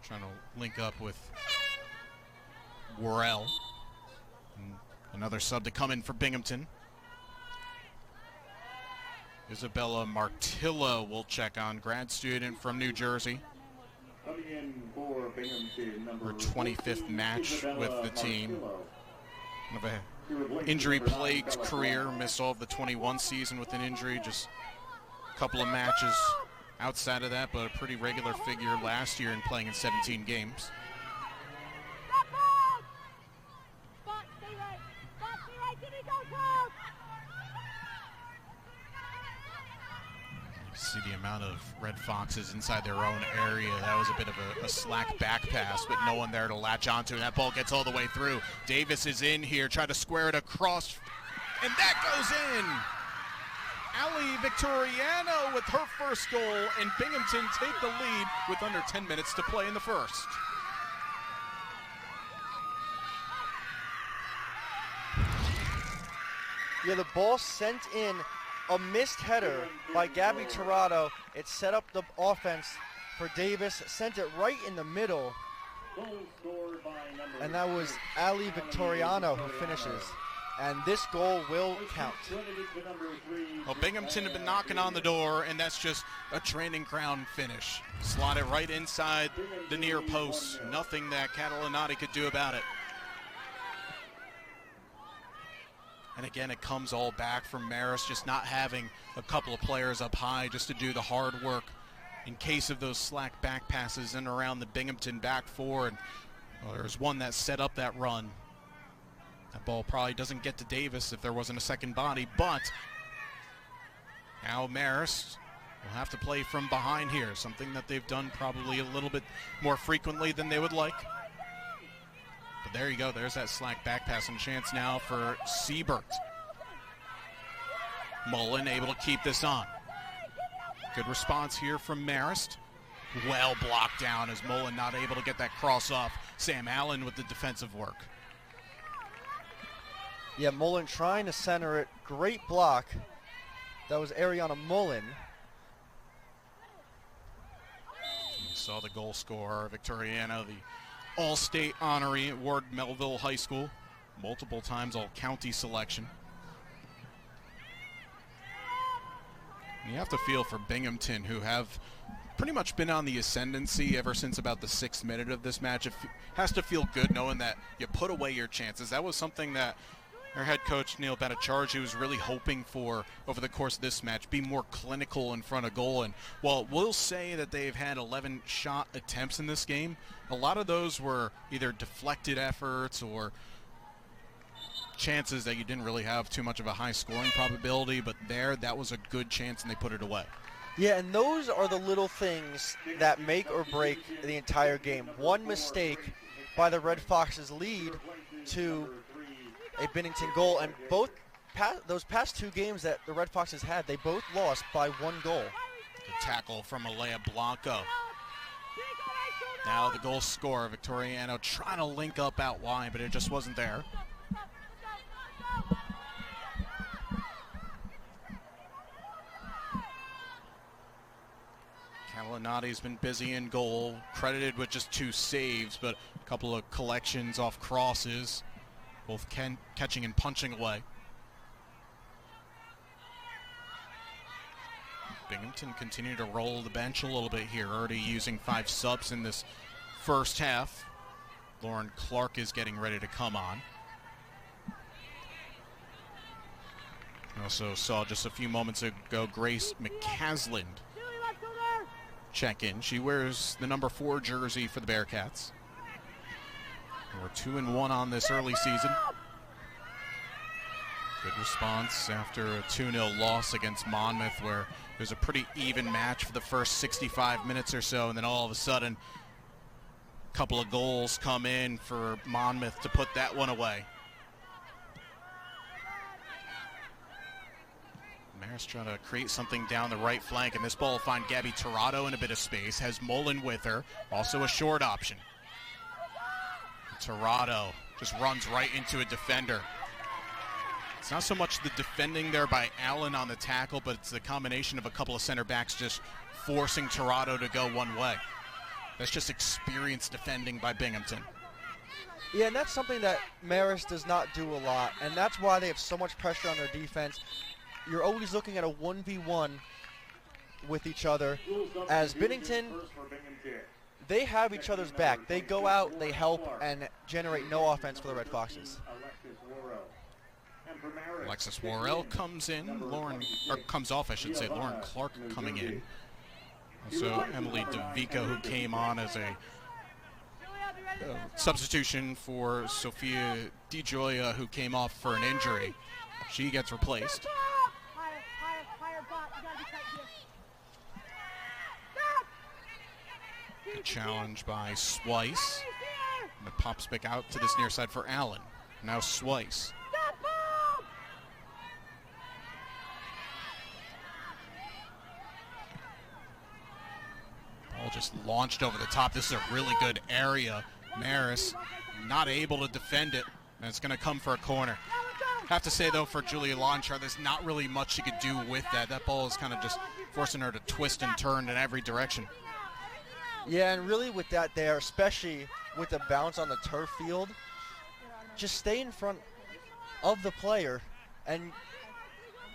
Speaker 1: Trying to link up with Worrell. And another sub to come in for Binghamton. Isabella Martillo will check on, grad student from New Jersey.
Speaker 3: Coming in for Binghamton,
Speaker 1: Her 25th match with the team. Kind of a
Speaker 3: Martillo.
Speaker 1: injury-plagued career, missed all of the 21 season with an injury, just a couple of matches outside of that, but a pretty regular figure last year and playing in 17 games. See the amount of Red Foxes inside their own area. That was a bit of a slack back pass, but no one there to latch onto, and that ball gets all the way through. Davis is in here, trying to square it across, and that goes in! Ali Victoriano with her first goal, and Binghamton take the lead with under 10 minutes to play in the first.
Speaker 2: Yeah, the ball sent in a missed header by Gabby Tirado. It set up the offense for Davis, sent it right in the middle, and that was Ali Victoriano who finishes. And this goal will count.
Speaker 1: Well, Binghamton had been knocking on the door, and that's just a training ground finish. Slot it right inside the near post. Nothing that Catalanati could do about it. And again, it comes all back from Marist just not having a couple of players up high just to do the hard work in case of those slack back passes in and around the Binghamton back four. And well, there's one that set up that run. That ball probably doesn't get to Davis if there wasn't a second body, but now Marist will have to play from behind here, something that they've done probably a little bit more frequently than they would like. But there you go, there's that slack back pass and chance now for Siebert. Mullen able to keep this on. Good response here from Marist. Well blocked down as Mullen not able to get that cross off. Sam Allen with the defensive work.
Speaker 2: Yeah, Mullen trying to center it. Great block. That was Ariana Mullen.
Speaker 1: You saw the goal scorer, Victoriano, the All-State honoree at Ward Melville High School. Multiple times All-County selection. And you have to feel for Binghamton, who have pretty much been on the ascendancy ever since about the 6th minute of this match. It has to feel good knowing that you put away your chances. That was something that our head coach, Neil Bhattacharjee, was really hoping for over the course of this match, be more clinical in front of goal. And while we'll say that they've had 11 shot attempts in this game, a lot of those were either deflected efforts or chances that you didn't really have too much of a high scoring probability, but that was a good chance and they put it away.
Speaker 2: Yeah, and those are the little those that make or break the entire game. One mistake by the Red Foxes lead to a Bennington goal, and those past two games that the Red Foxes had, they both lost by 1 goal.
Speaker 1: Good tackle from Alea Blanco. Now the goal scorer, Victoriano, trying to link up out wide, but it just wasn't there. Catalanati's been busy in goal, credited with just 2 saves, but a couple of collections off crosses. both catching and punching away. Binghamton continue to roll the bench a little bit here, already using 5 subs in this first half. Lauren Clark is getting ready to come on. I also saw just a few moments ago Grace McCasland check in. She wears the number 4 jersey for the Bearcats. And we're 2-1 on this early season. Good response after a 2-0 loss against Monmouth, where it was a pretty even match for the first 65 minutes or so, and then all of a sudden a couple of goals come in for Monmouth to put that one away. Marist trying to create something down the right flank, and this ball will find Gabby Torado in a bit of space. Has Mullen with her, also a short option. Torado just runs right into a defender. It's not so much the defending there by Allen on the tackle, but it's the combination of a couple of center backs just forcing Torado to go one way. That's just experienced defending by Binghamton.
Speaker 2: Yeah, and that's something that Marist does not do a lot, and that's why they have so much pressure on their defense. You're always looking at a 1v1 with each other. As Bennington, they have each other's back. They go out, they help, and generate no offense for the Red Foxes.
Speaker 1: Alexis Worrell comes in, comes off, I should say. Lauren Clark coming in. Also Emily DeVico, who came on as a substitution for Sophia DiGioia, who came off for an injury. She gets replaced. Good challenge by Swice. And it pops back out to this near side for Allen. Now Swice. Ball just launched over the top. This is a really good area. Marist not able to defend it, and it's going to come for a corner. Have to say, though, for Julia Lonchar, there's not really much she could do with that. That ball is kind of just forcing her to twist and turn in every direction.
Speaker 2: Yeah, and really with that there, especially with the bounce on the turf field, just stay in front of the player, and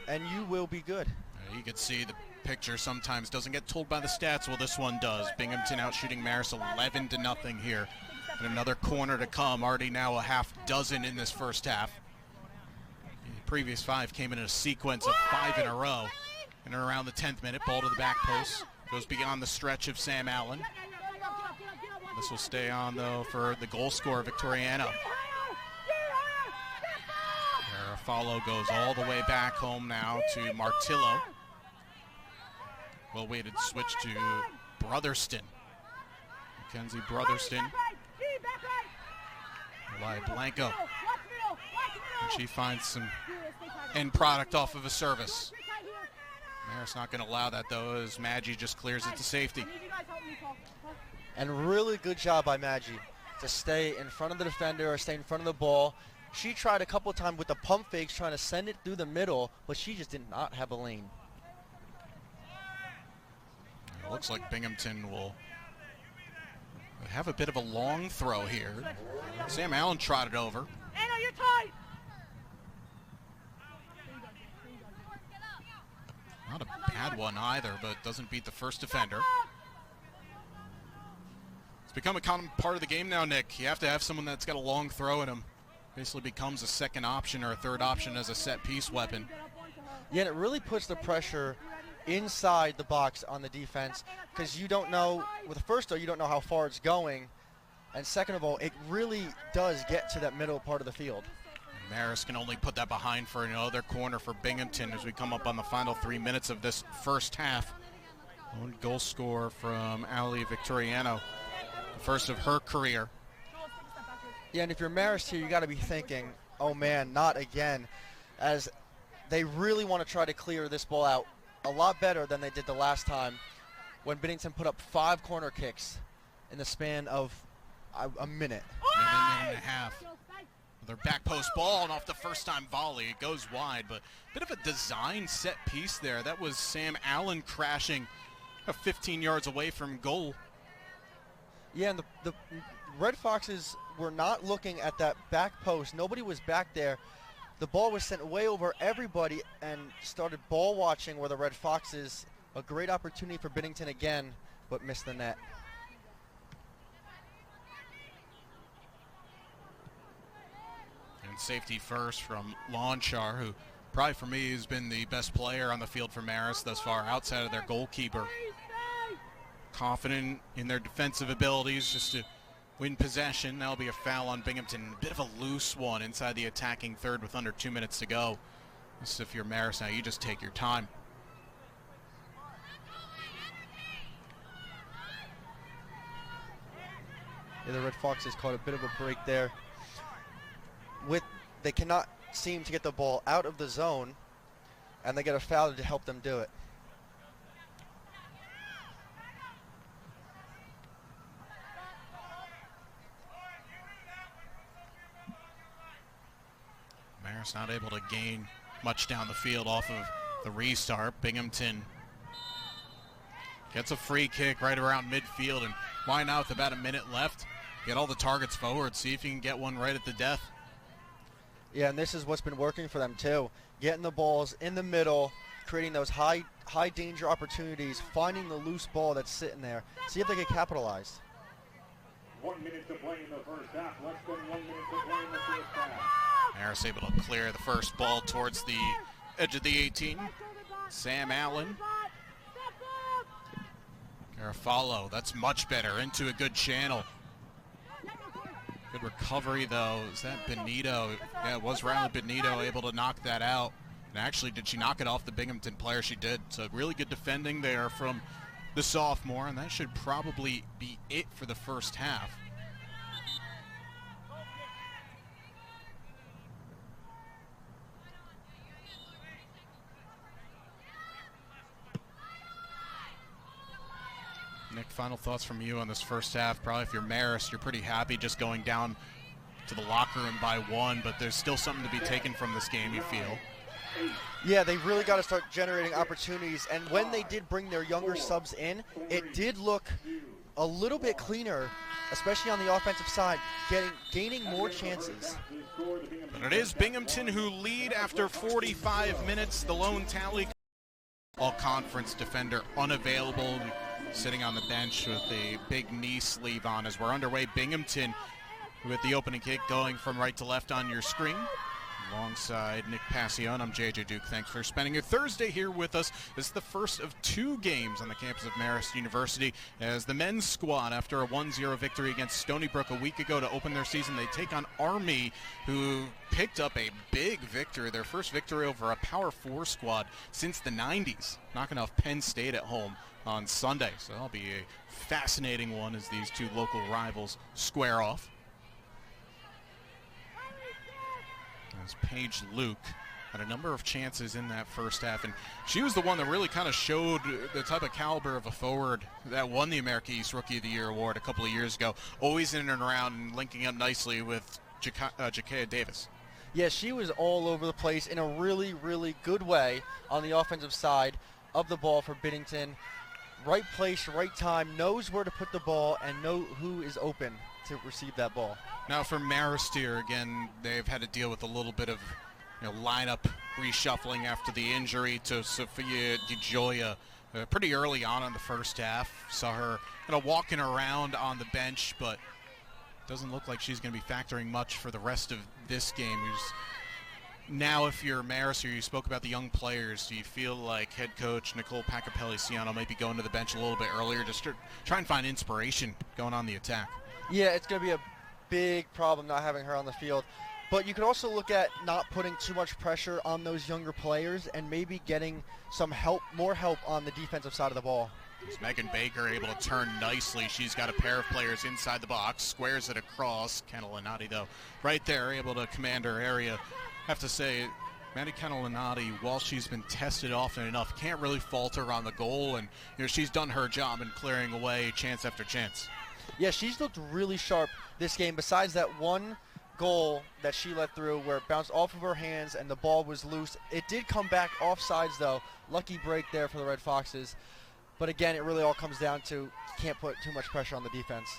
Speaker 2: you will be good.
Speaker 1: You can see the picture sometimes doesn't get told by the stats. Well, this one does. Binghamton out shooting Marist 11-0 here. And another corner to come. Already now a half dozen in this first half. The previous 5 came in a sequence of 5 in a row. And around the 10th minute, ball to the back post. Goes beyond the stretch of Sam Allen. This will stay on, though, for the goal scorer, Victoriano. Follow goes all the way back home now to Martillo. Well-weighted switch to Brotherston. Mackenzie Brotherston. Eli Blanco. And she finds some end product off of a service. Marist not going to allow that, though, as Maggie just clears it to safety.
Speaker 2: And really good job by Maggie to stay in front of the defender or stay in front of the ball. She tried a couple of times with the pump fakes trying to send it through the middle, but she just did not have a lane.
Speaker 1: It looks like Binghamton will have a bit of a long throw here. Sam Allen trotted over.
Speaker 4: Anna, you're tight.
Speaker 1: Not a bad one either, but doesn't beat the first defender. It's become a common part of the game now, Nick. You have to have someone that's got a long throw in him. Basically becomes a second option or a third option as a set-piece weapon.
Speaker 2: Yeah, and it really puts the pressure inside the box on the defense, because you don't know, well, the first, though, you don't know how far it's going, and second of all, it really does get to that middle part of the field.
Speaker 1: Marist can only put that behind for another corner for Binghamton as we come up on the final 3 minutes of this first half. One goal score from Ali Victoriano, the first of her career.
Speaker 2: Yeah, and if you're Marist here, you got to be thinking, oh man, not again, as they really want to try to clear this ball out a lot better than they did the last time when Bennington put up 5 corner kicks in the span of a minute.
Speaker 1: A minute and a half. Their back post ball, and off the first time volley, it goes wide, but a bit of a design set piece there. That was Sam Allen crashing 15 yards away from goal.
Speaker 2: Yeah, and Red Foxes were not looking at that back post. Nobody was back there. The ball was sent way over everybody and started ball watching where the Red Foxes, a great opportunity for Binghamton again, but missed the net.
Speaker 1: And safety first from Launchar, who probably for me has been the best player on the field for Marist thus far, outside of their goalkeeper. Confident in their defensive abilities just to win possession. That'll be a foul on Binghamton. A bit of a loose one inside the attacking third with under 2 minutes to go. This, if you're Marist now, you just take your time.
Speaker 2: Yeah, the Red Foxes caught a bit of a break there. They cannot seem to get the ball out of the zone, and they get a foul to help them do it.
Speaker 1: Marist not able to gain much down the field off of the restart. Binghamton gets a free kick right around midfield, and why not with about a minute left? Get all the targets forward, see if you can get one right at the death.
Speaker 2: Yeah, and this is what's been working for them too. Getting the balls in the middle, creating those high danger opportunities, finding the loose ball that's sitting there. See if they can capitalize.
Speaker 3: 1 minute to play in the first half. Less than 1 minute to play in the first half.
Speaker 1: Marist able to clear the first ball towards the edge of the 18. Sam Allen. Garofalo, that's much better, into a good channel. Good recovery, though. Is that Benito? Yeah, it was Riley Benito able to knock that out. And actually, did she knock it off the Binghamton player? She did. So really good defending there from the sophomore, and that should probably be it for the first half. Nick, final thoughts from you on this first half. Probably if you're Marist, you're pretty happy just going down to the locker room by one, but there's still something to be taken from this game, you feel?
Speaker 2: Yeah, they really got to start generating opportunities, and when they did bring their younger subs in, it did look a little bit cleaner, especially on the offensive side, gaining more chances.
Speaker 1: But it is Binghamton who lead after 45 minutes. The lone tally. All-conference defender unavailable, sitting on the bench with a big knee sleeve on as we're underway. Binghamton with the opening kick going from right to left on your screen. Alongside Nick Passion, I'm JJ Duke. Thanks for spending your Thursday here with us. This is the first of two games on the campus of Marist University as the men's squad, after a 1-0 victory against Stony Brook a week ago to open their season, they take on Army, who picked up a big victory, their first victory over a Power 4 squad since the 90s, knocking off Penn State at home on Sunday. So that'll be a fascinating one as these two local rivals square off. As Paige Luke had a number of chances in that first half, and she was the one that really kind of showed the type of caliber of a forward that won the America East Rookie of the Year award a couple of years ago, always in and around and linking up nicely with Jakaya Davis.
Speaker 2: Yeah, she was all over the place in a really, really good way on the offensive side of the ball for Binghamton. Right place, right time, knows where to put the ball, and know who is open to receive that ball.
Speaker 1: Now for Marist here, again, they've had to deal with a little bit of lineup reshuffling after the injury to Sophia DeGioia pretty early on in the first half. Saw her walking around on the bench, but doesn't look like she's going to be factoring much for the rest of this game. Now, if you're Marist, or you spoke about the young players, do you feel like head coach Nicole Pacapelli might be going to the bench a little bit earlier just to try and find inspiration going on the attack?
Speaker 2: Yeah, it's going to be a big problem not having her on the field. But you could also look at not putting too much pressure on those younger players and maybe getting some help, more help on the defensive side of the ball.
Speaker 1: Is Megan Baker able to turn nicely? She's got a pair of players inside the box, squares it across. Catalanati, though, right there, able to command her area. I have to say, Maddie Catalanati, while she's been tested often enough, can't really falter on the goal, and she's done her job in clearing away chance after chance.
Speaker 2: Yeah, she's looked really sharp this game. Besides that one goal that she let through where it bounced off of her hands and the ball was loose. It did come back offsides, though. Lucky break there for the Red Foxes. But again, it really all comes down to can't put too much pressure on the defense.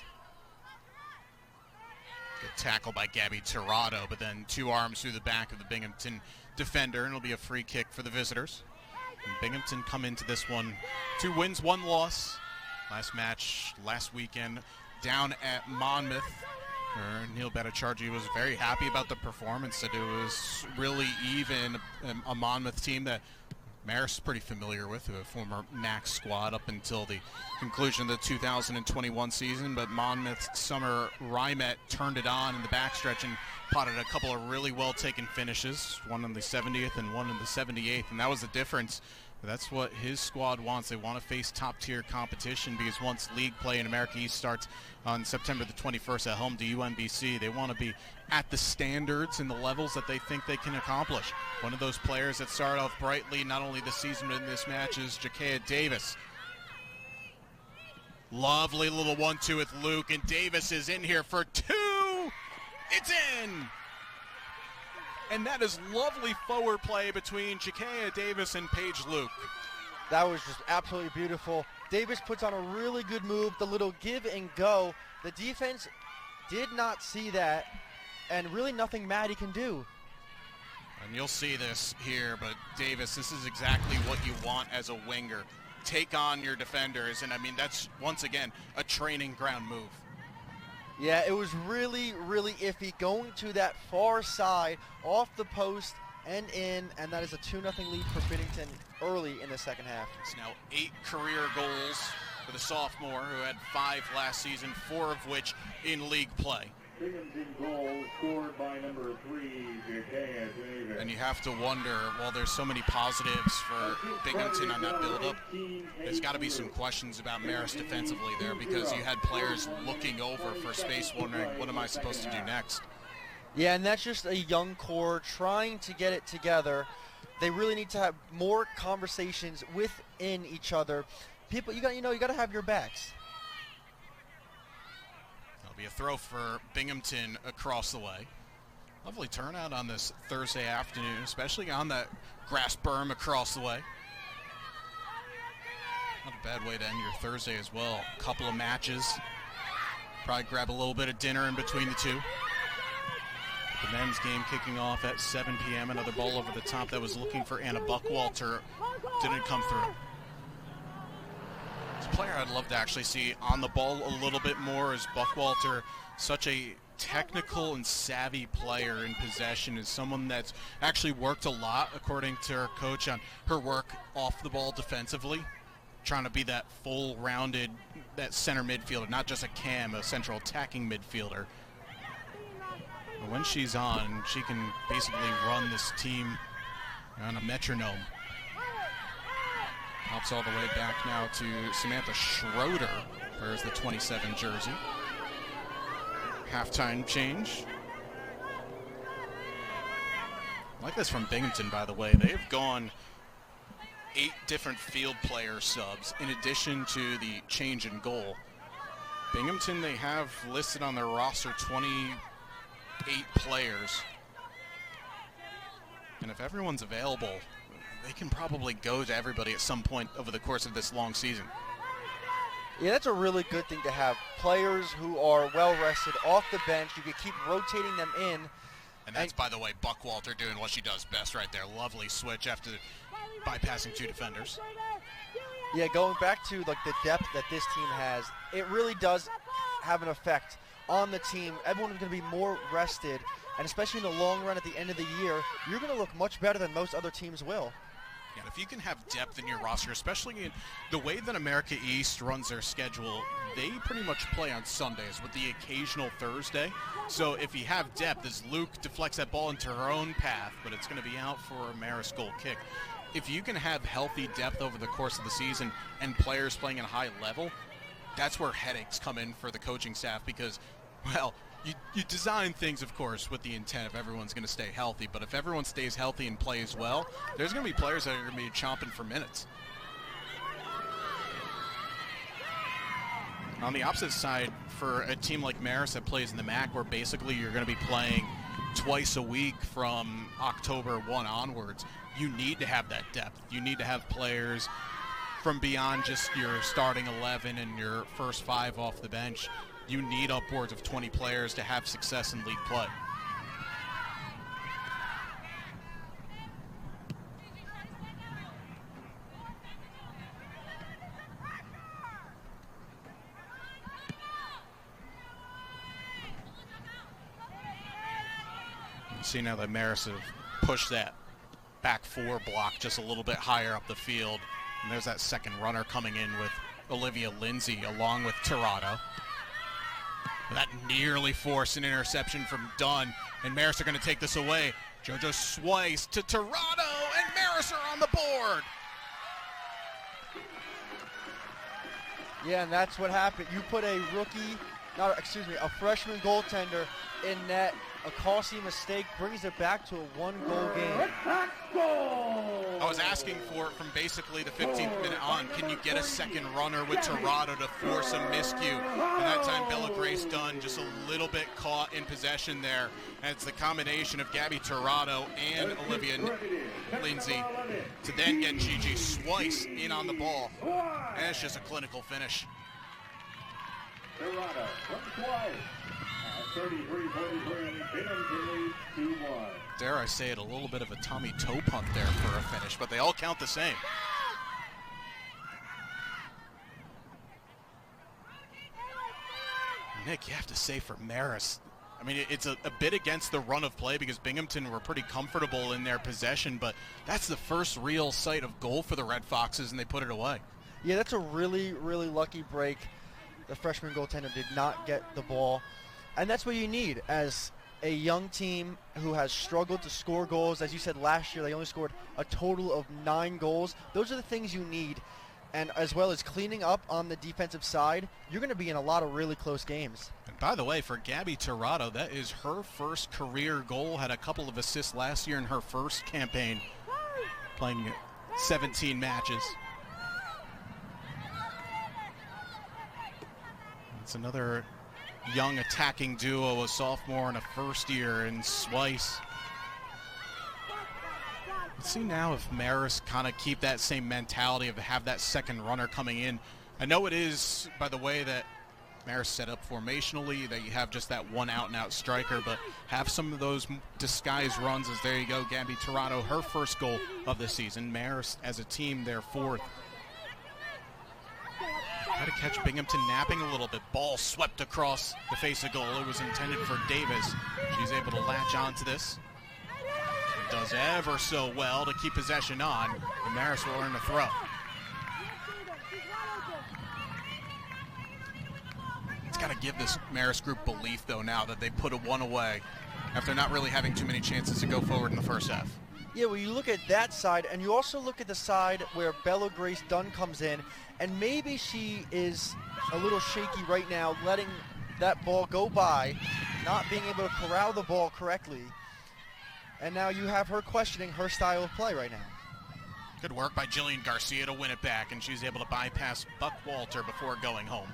Speaker 1: Good tackle by Gabby Tirado, but then 2 arms through the back of the Binghamton defender, and it'll be a free kick for the visitors. And Binghamton come into this one 2 wins, 1 loss. Last match last weekend down at Monmouth. Neil Bhattacharjee was very happy about the performance, said it was really even, a Monmouth team that Marist is pretty familiar with, a former MAC squad up until the conclusion of the 2021 season, but Monmouth Summer Rymet turned it on in the backstretch and potted a couple of really well-taken finishes, one in the 70th and one in the 78th, and that was the difference. That's what his squad wants. They want to face top-tier competition because once league play in America East starts on September the 21st at home to UMBC, they want to be at the standards and the levels that they think they can accomplish. One of those players that started off brightly, not only this season but in this match, is Jakea Davis. Lovely little 1-2 with Luke, and Davis is in here for 2. It's in! And that is lovely forward play between Jakea Davis and Paige Luke.
Speaker 2: That was just absolutely beautiful. Davis puts on a really good move, the little give and go. The defense did not see that, and really nothing Maddie can do.
Speaker 1: And you'll see this here, but Davis, this is exactly what you want as a winger. Take on your defenders, and I mean, that's, once again, a training ground move.
Speaker 2: Yeah, it was really, really iffy going to that far side, off the post and in, and that is a 2-0 lead for Bennington early in the second half.
Speaker 1: It's now 8 career goals for the sophomore, who had 5 last season, 4 of which in league play.
Speaker 3: Binghamton goal scored by number 3, Jakea Davis.
Speaker 1: And you have to wonder, well, there's so many positives for Binghamton on that build-up. There's got to be some questions about Marist defensively there because you had players looking over for space wondering, what am I supposed to do next?
Speaker 2: Yeah, and that's just a young core trying to get it together. They really need to have more conversations within each other. People, you got to have your backs.
Speaker 1: That'll be a throw for Binghamton across the way. Lovely turnout on this Thursday afternoon, especially on that grass berm across the way. Not a bad way to end your Thursday as well. A couple of matches. Probably grab a little bit of dinner in between the two. The men's game kicking off at 7 p.m. Another ball over the top that was looking for Anna Buckwalter. Didn't come through. It's a player I'd love to actually see on the ball a little bit more, as Buckwalter, such a technical and savvy player in possession, is someone that's actually worked a lot, according to her coach, on her work off the ball defensively, trying to be that full-rounded, that center midfielder, not just a cam, a central attacking midfielder. But when she's on, she can basically run this team on a metronome. Pops all the way back now to Samantha Schroeder. There's the 27 jersey. Halftime change. I like this from Binghamton, by the way. They've gone 8 different field player subs in addition to the change in goal. Binghamton, they have listed on their roster 28 players. And if everyone's available, they can probably go to everybody at some point over the course of this long season.
Speaker 2: Yeah, that's a really good thing to have. Players who are well-rested off the bench. You can keep rotating them in.
Speaker 1: And that's, by the way, Buckwalter doing what she does best right there. Lovely switch after bypassing 2 defenders.
Speaker 2: Yeah, going back to like the depth that this team has, it really does have an effect on the team. Everyone's going to be more rested, and especially in the long run at the end of the year, you're going to look much better than most other teams will.
Speaker 1: Yeah, if you can have depth in your roster, especially in the way that America East runs their schedule, they pretty much play on Sundays with the occasional Thursday. So if you have depth, as Luke deflects that ball into her own path, but it's going to be out for a Marist goal kick. If you can have healthy depth over the course of the season and players playing at a high level, that's where headaches come in for the coaching staff because, well, you design things, of course, with the intent of everyone's going to stay healthy, but if everyone stays healthy and plays well, there's going to be players that are going to be chomping for minutes. On the opposite side, for a team like Marist that plays in the MAC, where basically you're going to be playing twice a week from October 1 onwards, you need to have that depth. You need to have players from beyond just your starting 11 and your first 5 off the bench. you need upwards of 20 players to have success in league play. See now that Marist have pushed that back four block just a little bit higher up the field. And there's that second runner coming in with Olivia Lindsay along with Tirado. That nearly forced an interception from Dunn. And Marist are going to take this away. JoJo Swice to Tirado, and Marist are on the board.
Speaker 2: Yeah, and that's what happened. You put a a freshman goaltender in net. A costly mistake brings it back to a one-goal game.
Speaker 1: I was asking for it from basically the 15th minute on. Can you get a second runner with Tirado to force a miscue? And that time, Bella Grace Dunn just a little bit caught in possession there. And it's the combination of Gabby Tirado and Olivia Lindsay to then get Gigi Swice in on the ball. And it's just a clinical finish.
Speaker 3: Tirado from Swice. 33-43, Binghamton leads 2-1.
Speaker 1: Dare I say it, a little bit of a Tommy toe punt there for a finish, but they all count the same. Nick, you have to say for Marist, I mean, it's a bit against the run of play because Binghamton were pretty comfortable in their possession, but that's the first real sight of goal for the Red Foxes, and they put it away.
Speaker 2: Yeah, that's a really, really lucky break. The freshman goaltender did not get the ball. And that's what you need as a young team who has struggled to score goals. As you said, last year they only scored a total of 9 goals. Those are the things you need. And as well as cleaning up on the defensive side, you're going to be in a lot of really close games.
Speaker 1: And by the way, for Gabby Tirado, that is her first career goal. Had a couple of assists last year in her first campaign, playing 17 matches. It's another young attacking duo, a sophomore and a first year in Swice. Let's see now if Marist kind of keep that same mentality of have that second runner coming in. I know it is, by the way, that Marist set up formationally, that you have just that one out-and-out striker, but have some of those disguised runs as there you go, Gabby Tirado, her first goal of the season. Marist as a team, their fourth. Had to catch Binghamton napping a little bit. Ball swept across the face of goal. It was intended for Davis. She's able to latch onto this. She does ever so well to keep possession on. And Marist will earn a throw. It's got to give this Marist group belief, though, now that they put a one away after not really having too many chances to go forward in the first half.
Speaker 2: Yeah, well, you look at that side, and you also look at the side where Bella Grace Dunn comes in, and maybe she is a little shaky right now, letting that ball go by, not being able to corral the ball correctly. And now you have her questioning her style of play right now.
Speaker 1: Good work by Jillian Garcia to win it back, and she's able to bypass Buck Walter before going home.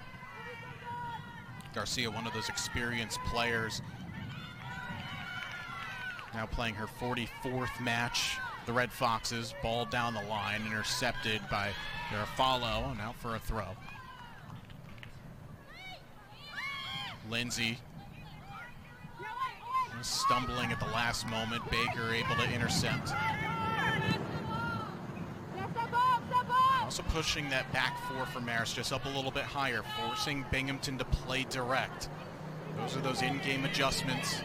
Speaker 1: Garcia, one of those experienced players, now playing her 44th match. The Red Foxes, ball down the line, intercepted by Garofalo, and out for a throw. Lindsay stumbling at the last moment. Baker able to intercept. Also pushing that back four for Marist just up a little bit higher, forcing Binghamton to play direct. Those are those in-game adjustments.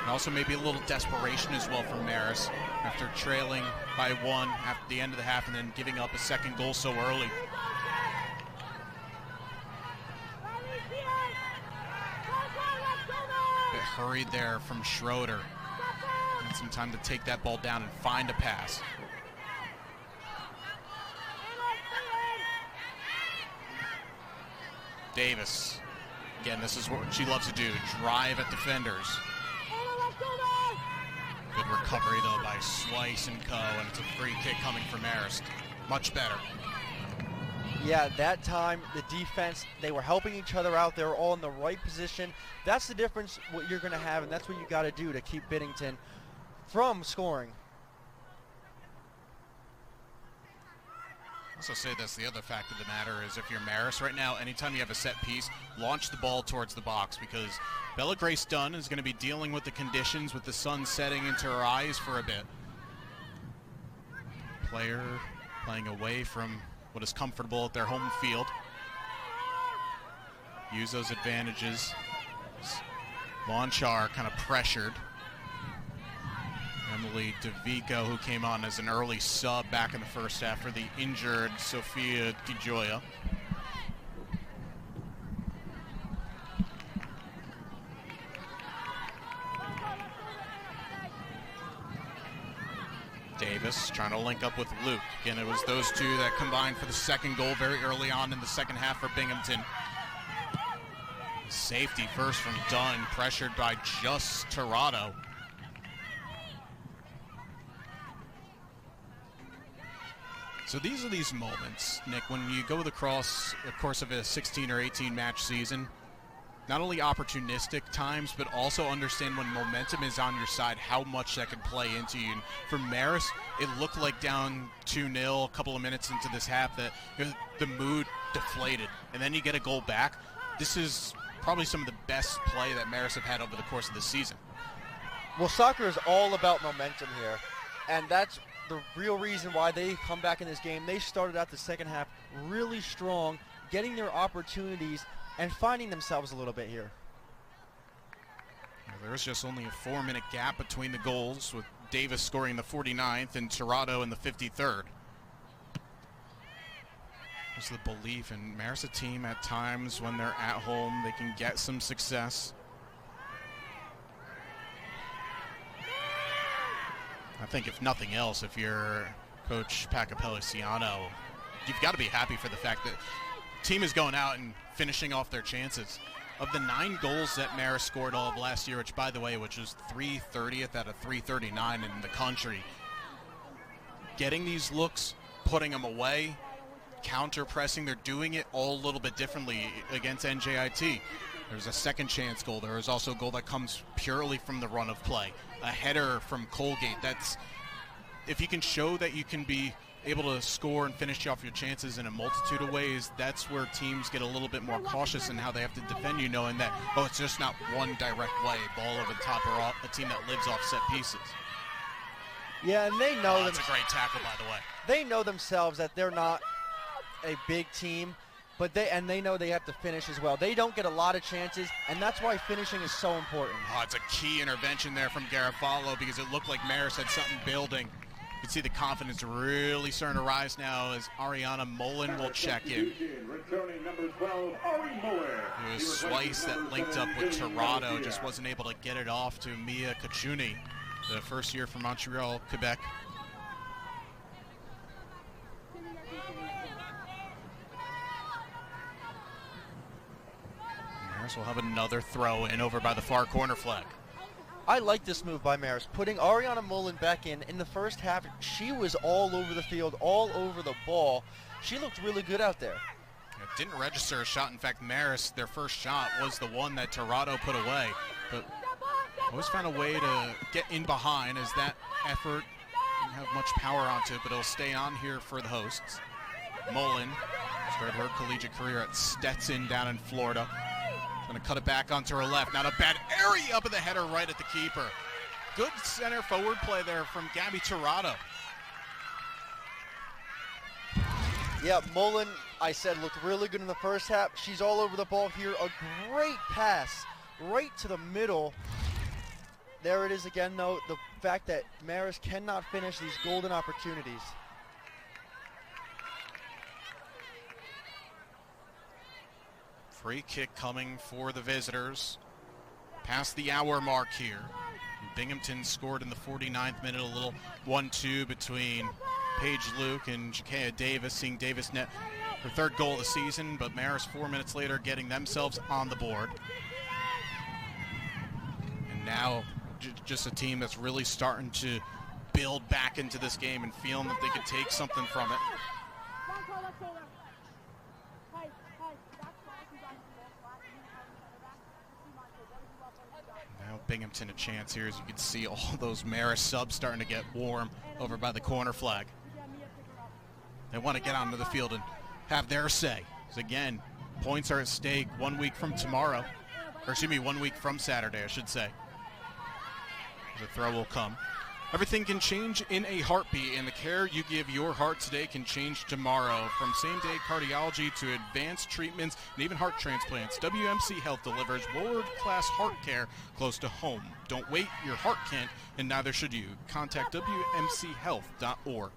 Speaker 1: And also maybe a little desperation as well from Marist after trailing by one at the end of the half and then giving up a second goal so early. A bit hurried there from Schroeder. And some time to take that ball down and find a pass. Davis. Again, this is what she loves to do, drive at defenders. Good recovery, though, by Swice and Co., and it's a free kick coming from Marist. Much better.
Speaker 2: Yeah, that time, the defense, they were helping each other out. They were all in the right position. That's the difference, what you're going to have, and that's what you got to do to keep Binghamton from scoring.
Speaker 1: Also say this, the other fact of the matter is if you're Marist right now, anytime you have a set piece, launch the ball towards the box because Bella Grace Dunn is going to be dealing with the conditions with the sun setting into her eyes for a bit. Player playing away from what is comfortable at their home field. Use those advantages. Lonchar kind of pressured. Emily DeVico, who came on as an early sub back in the first half for the injured Sofia DiGioia. Davis trying to link up with Luke. Again, it was those two that combined for the second goal very early on in the second half for Binghamton. Safety first from Dunn, pressured by just Tirado. So these are these moments, Nick, when you go across the course of a 16 or 18 match season, not only opportunistic times, but also understand when momentum is on your side, how much that could play into you. And for Marist, it looked like down 2-0 a couple of minutes into this half that the mood deflated. And then you get a goal back. This is probably some of the best play that Marist have had over the course of the season.
Speaker 2: Well, soccer is all about momentum here, and that's the real reason why they come back in this game. They started out the second half really strong, getting their opportunities and finding themselves a little bit here.
Speaker 1: Well, there's just only a 4-minute gap between the goals, with Davis scoring the 49th and Tirado in the 53rd. There's the belief in Marist, a team at times when they're at home, they can get some success. I think if nothing else, if you're Coach Pacapelli, you've got to be happy for the fact that the team is going out and finishing off their chances. Of the 9 goals that Marist scored all of last year, which, by the way, which was 330th out of 339 in the country, getting these looks, putting them away, counter-pressing, they're doing it all a little bit differently against NJIT. There's a second chance goal. There is also a goal that comes purely from the run of play. A header from Colgate. That's, if you can show that you can be able to score and finish off your chances in a multitude of ways, that's where teams get a little bit more cautious in how they have to defend you, knowing that, oh, it's just not one direct way, ball over the top, or a team that lives off set pieces.
Speaker 2: Yeah, and they know
Speaker 1: that's a great tackle, by the way.
Speaker 2: They know themselves that they're not a big team, but they know they have to finish as well. They don't get a lot of chances, and that's why finishing is so important.
Speaker 1: Oh, it's a key intervention there from Garofalo because it looked like Marist had something building. You can see the confidence really starting to rise now as Ariana Mullen will check in.
Speaker 3: Returning number 12, Ari Mullen.
Speaker 1: It was Slice that linked up with Tirado, just wasn't able to get it off to Mia Kachuni, the first year from Montreal, Quebec. Marist will have another throw in over by the far corner flag.
Speaker 2: I like this move by Marist, putting Ariana Mullen back in. In the first half, she was all over the field, all over the ball. She looked really good out there.
Speaker 1: It didn't register a shot. In fact, Marist, their first shot was the one that Tirado put away. But always found a way to get in behind as that effort didn't have much power onto it, but it'll stay on here for the hosts. Mullen started her collegiate career at Stetson down in Florida. Going to cut it back onto her left. Not a bad area up in the header right at the keeper. Good center forward play there from Gabby Tirado.
Speaker 2: Yeah, Mullen, I said, looked really good in the first half. She's all over the ball here. A great pass right to the middle. There it is again, though. The fact that Marist cannot finish these golden opportunities.
Speaker 1: Free kick coming for the visitors. Past the hour mark here. Binghamton scored in the 49th minute, a little 1-2 between Paige Luke and Jakea Davis, seeing Davis net her third goal of the season, but Marist 4 minutes later getting themselves on the board. And now just a team that's really starting to build back into this game and feeling that they could take something from it. Now Binghamton a chance here, as you can see all those Marist subs starting to get warm over by the corner flag. They want to get onto the field and have their say. Because again, points are at stake 1 week from tomorrow. Or excuse me, 1 week from Saturday, I should say. The throw will come. Everything can change in a heartbeat, and the care you give your heart today can change tomorrow. From same-day cardiology to advanced treatments and even heart transplants, WMC Health delivers world-class heart care close to home. Don't wait, your heart can't, and neither should you. Contact WMCHealth.org.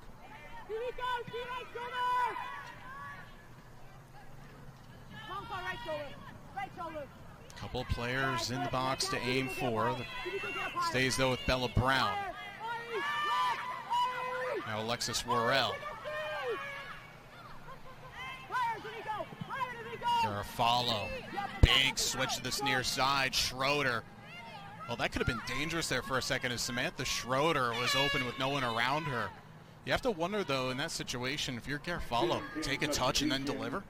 Speaker 1: Couple players in the box to aim for. Stays, though, with Bella Brown. Now Alexis Worrell. Garofalo. Big switch to this near side. Schroeder. Well, that could have been dangerous there for a second as Samantha Schroeder was open with no one around her. You have to wonder, though, in that situation, if you're Garofalo, take a touch and then deliver.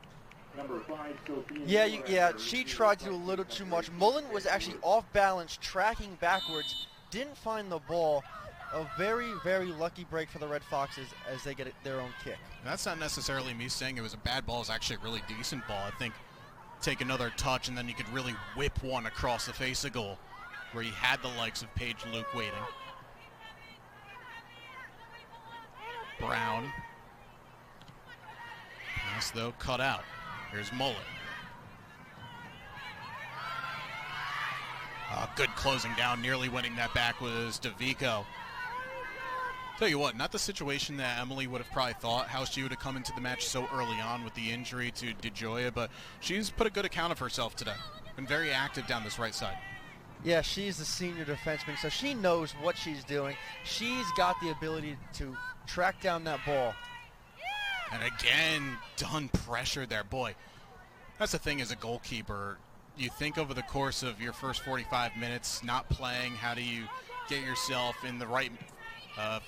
Speaker 2: Yeah, she tried to do a little too much. Mullen was actually off balance, tracking backwards, didn't find the ball. A very, very lucky break for the Red Foxes as they get their own kick.
Speaker 1: That's not necessarily me saying it was a bad ball. It's actually a really decent ball. I think take another touch and then you could really whip one across the face of goal where you had the likes of Paige Luke waiting. Brown. Pass, though, cut out. Here's Mullen. Good closing down. Nearly winning that back was DeVico. Tell you what, not the situation that Emily would have probably thought, how she would have come into the match so early on with the injury to DeGioia, but she's put a good account of herself today. Been very active down this right side.
Speaker 2: Yeah, she's the senior defenseman, so she knows what she's doing. She's got the ability to track down that ball.
Speaker 1: And again, done pressure there. Boy, that's the thing as a goalkeeper. You think over the course of your first 45 minutes, not playing, how do you get yourself in the right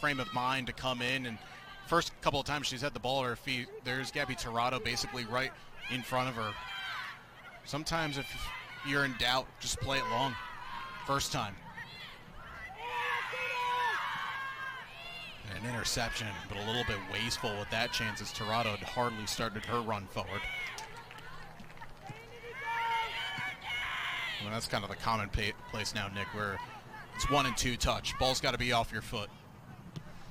Speaker 1: frame of mind to come in? And first couple of times she's had the ball at her feet, there's Gabby Tirado basically right in front of her. Sometimes if you're in doubt, just play it long. First time. An interception, but a little bit wasteful with that chance as Tirado had hardly started her run forward. Well, that's kind of the common place now, Nick, where it's 1 and 2 touch. Ball's got to be off your foot.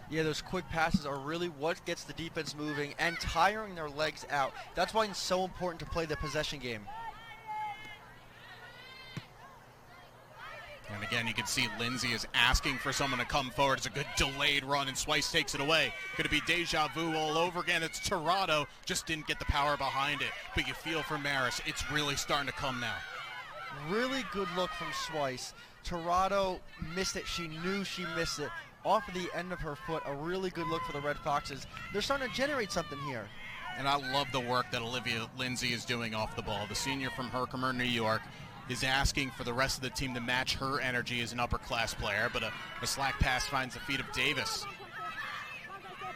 Speaker 2: Yeah, those quick passes are really what gets the defense moving and tiring their legs out. That's why it's so important to play the possession game.
Speaker 1: And again, you can see Lindsay is asking for someone to come forward. It's a good delayed run, and Swice takes it away. Going to be deja vu all over again. It's Tirado. Just didn't get the power behind it. But you feel for Marist, it's really starting to come now.
Speaker 2: Really good look from Swice. Tirado missed it. She knew she missed it. Off of the end of her foot, a really good look for the Red Foxes. They're starting to generate something here.
Speaker 1: And I love the work that Olivia Lindsay is doing off the ball. The senior from Herkimer, New York, is asking for the rest of the team to match her energy as an upper-class player, but a slack pass finds the feet of Davis.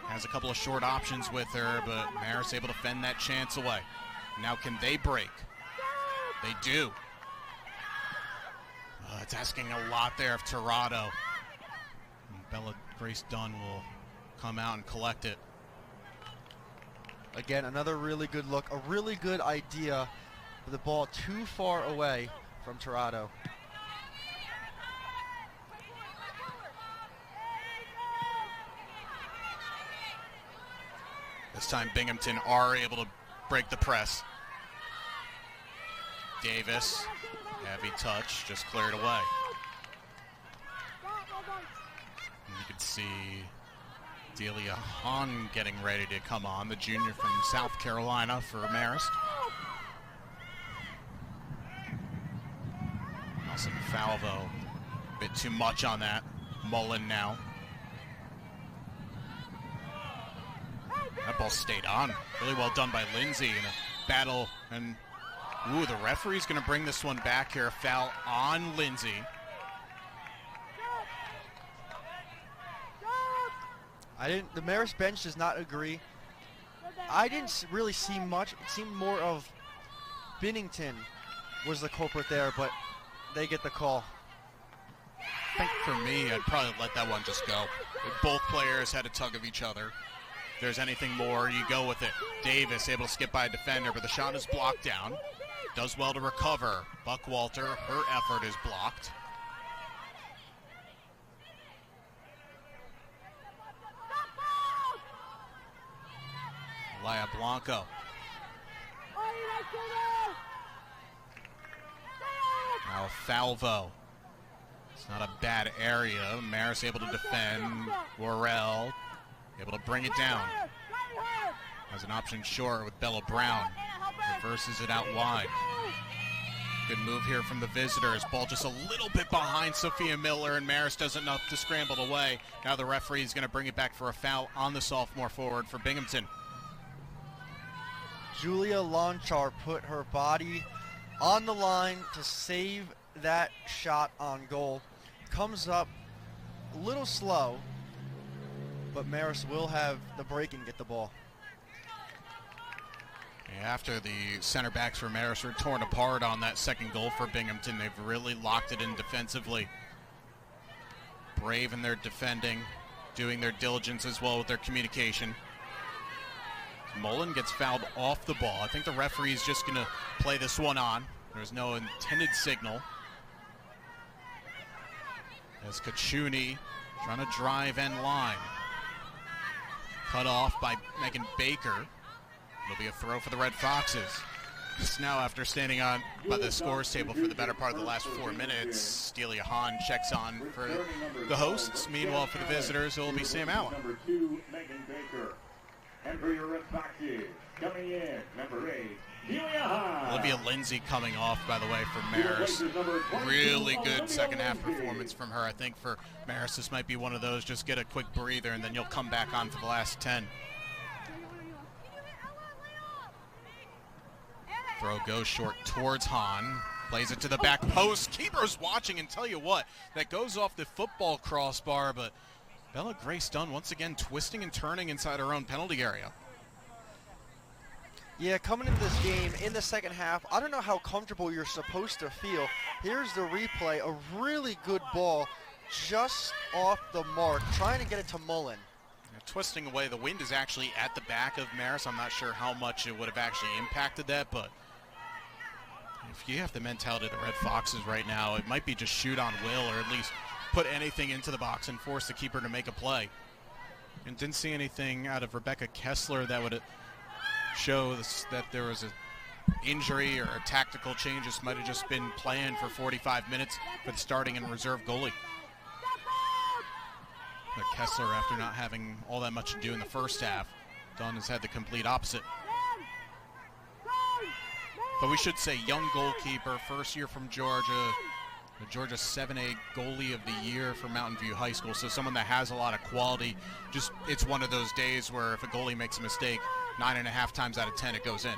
Speaker 1: Has a couple of short options with her, but Marist able to fend that chance away. Now can they break? They do. It's asking a lot there of Tirado. Bella Grace Dunn will come out and collect it.
Speaker 2: Again, another really good look, a really good idea with the ball too far away from Tirado.
Speaker 1: This time Binghamton are able to break the press. Davis, heavy touch, just cleared away. And you can see Delia Hahn getting ready to come on, the junior from South Carolina for Marist. Nelson Falvo, a bit too much on that. Mullen now. That ball stayed on. Really well done by Lindsay in a battle. And, ooh, the referee's going to bring this one back here. A foul on Lindsay.
Speaker 2: The Marist bench does not agree. I didn't really see much. It seemed more of Bennington was the culprit there, but they get the call.
Speaker 1: I think for me, I'd probably let that one just go. Both players had a tug of each other. there's anything more, you go with it. Davis able to skip by a defender, but the shot is blocked down. Does well to recover. Buckwalter, her effort is blocked. Laya Blanco. Now Falvo. It's not a bad area. Marist able to defend. Worrell able to bring it down. Has an option short with Bella Brown. Reverses it out wide. Good move here from the visitors. Ball just a little bit behind Sophia Miller, and Marist does enough to scramble it away. Now the referee is going to bring it back for a foul on the sophomore forward for Binghamton.
Speaker 2: Julia Lonchar put her body on the line to save that shot on goal. Comes up a little slow, but Marist will have the break and get the ball.
Speaker 1: After the center backs for Marist were torn apart on that second goal for Binghamton, they've really locked it in defensively. Brave in their defending, doing their diligence as well with their communication. Mullen gets fouled off the ball. I think the referee is just going to play this one on. There's no intended signal. As Kachuni trying to drive end line. Cut off by Megan Baker. It'll be a throw for the Red Foxes. Just now, after standing on by the scores table for the better part of the last 4 minutes, Delia Hahn checks on for the hosts. Meanwhile, for the visitors, it will be Sam Allen.
Speaker 3: Number 2, Megan Baker. And for your Red Foxes, coming in, number 8, Delia Hahn.
Speaker 1: Olivia Lindsay coming off, by the way, for Marist. Really good second half performance from her. I think for Marist, this might be one of those, just get a quick breather and then you'll come back on for the last 10. Throw goes short towards Hahn. Plays it to the back post. Keeper's watching, and tell you what, that goes off the football crossbar, but Bella Grace Dunn once again twisting and turning inside her own penalty area.
Speaker 2: Yeah, coming into this game in the second half, I don't know how comfortable you're supposed to feel. Here's the replay, a really good ball just off the mark, trying to get it to Mullen.
Speaker 1: Twisting away, the wind is actually at the back of Marist. I'm not sure how much it would have actually impacted that, but if you have the mentality of the Red Foxes right now, it might be just shoot on will, or at least put anything into the box and force the keeper to make a play. And didn't see anything out of Rebecca Kessler that would show that there was an injury or a tactical change. This might have just been planned for 45 minutes for the starting and reserve goalie. But Kessler, after not having all that much to do in the first half, Dunn has had the complete opposite. But we should say young goalkeeper, first year from Georgia, the Georgia 7A goalie of the year for Mountain View High School. So someone that has a lot of quality. Just, it's one of those days where if a goalie makes a mistake, 9.5 times out of 10 it goes in.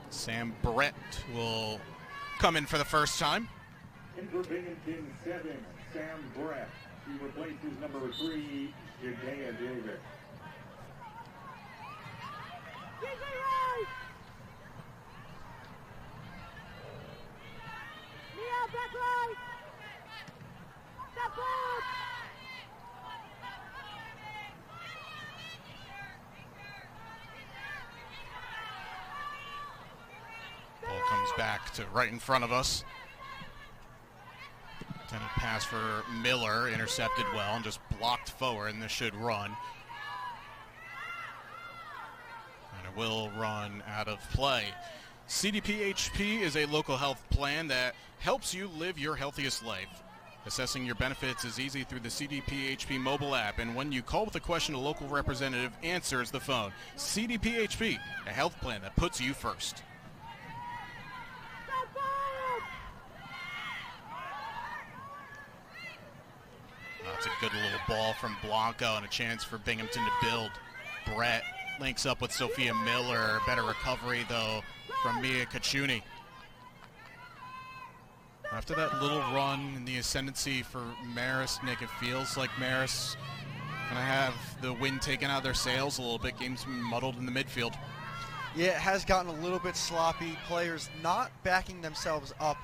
Speaker 1: Sam Brett will come in for the first time.
Speaker 3: In for Binghamton 7, Sam Brett. She replaces number 3, Judea Davis.
Speaker 1: Ball comes back to right in front of us. Intended pass for Miller, intercepted well and just blocked forward, and this should run. And it will run out of play. CDPHP is a local health plan that helps you live your healthiest life. Assessing your benefits is easy through the CDPHP mobile app, and when you call with a question, a local representative answers the phone. CDPHP, a health plan that puts you first. That's a good little ball from Blanco and a chance for Binghamton to build. Brett links up with Sophia Miller. Better recovery, though, from Mia Kachuni. After that little run in the ascendancy for Marist, Nick, it feels like Marist going to have the wind taken out of their sails a little bit. Game's muddled in the midfield.
Speaker 2: Yeah, it has gotten a little bit sloppy. Players not backing themselves up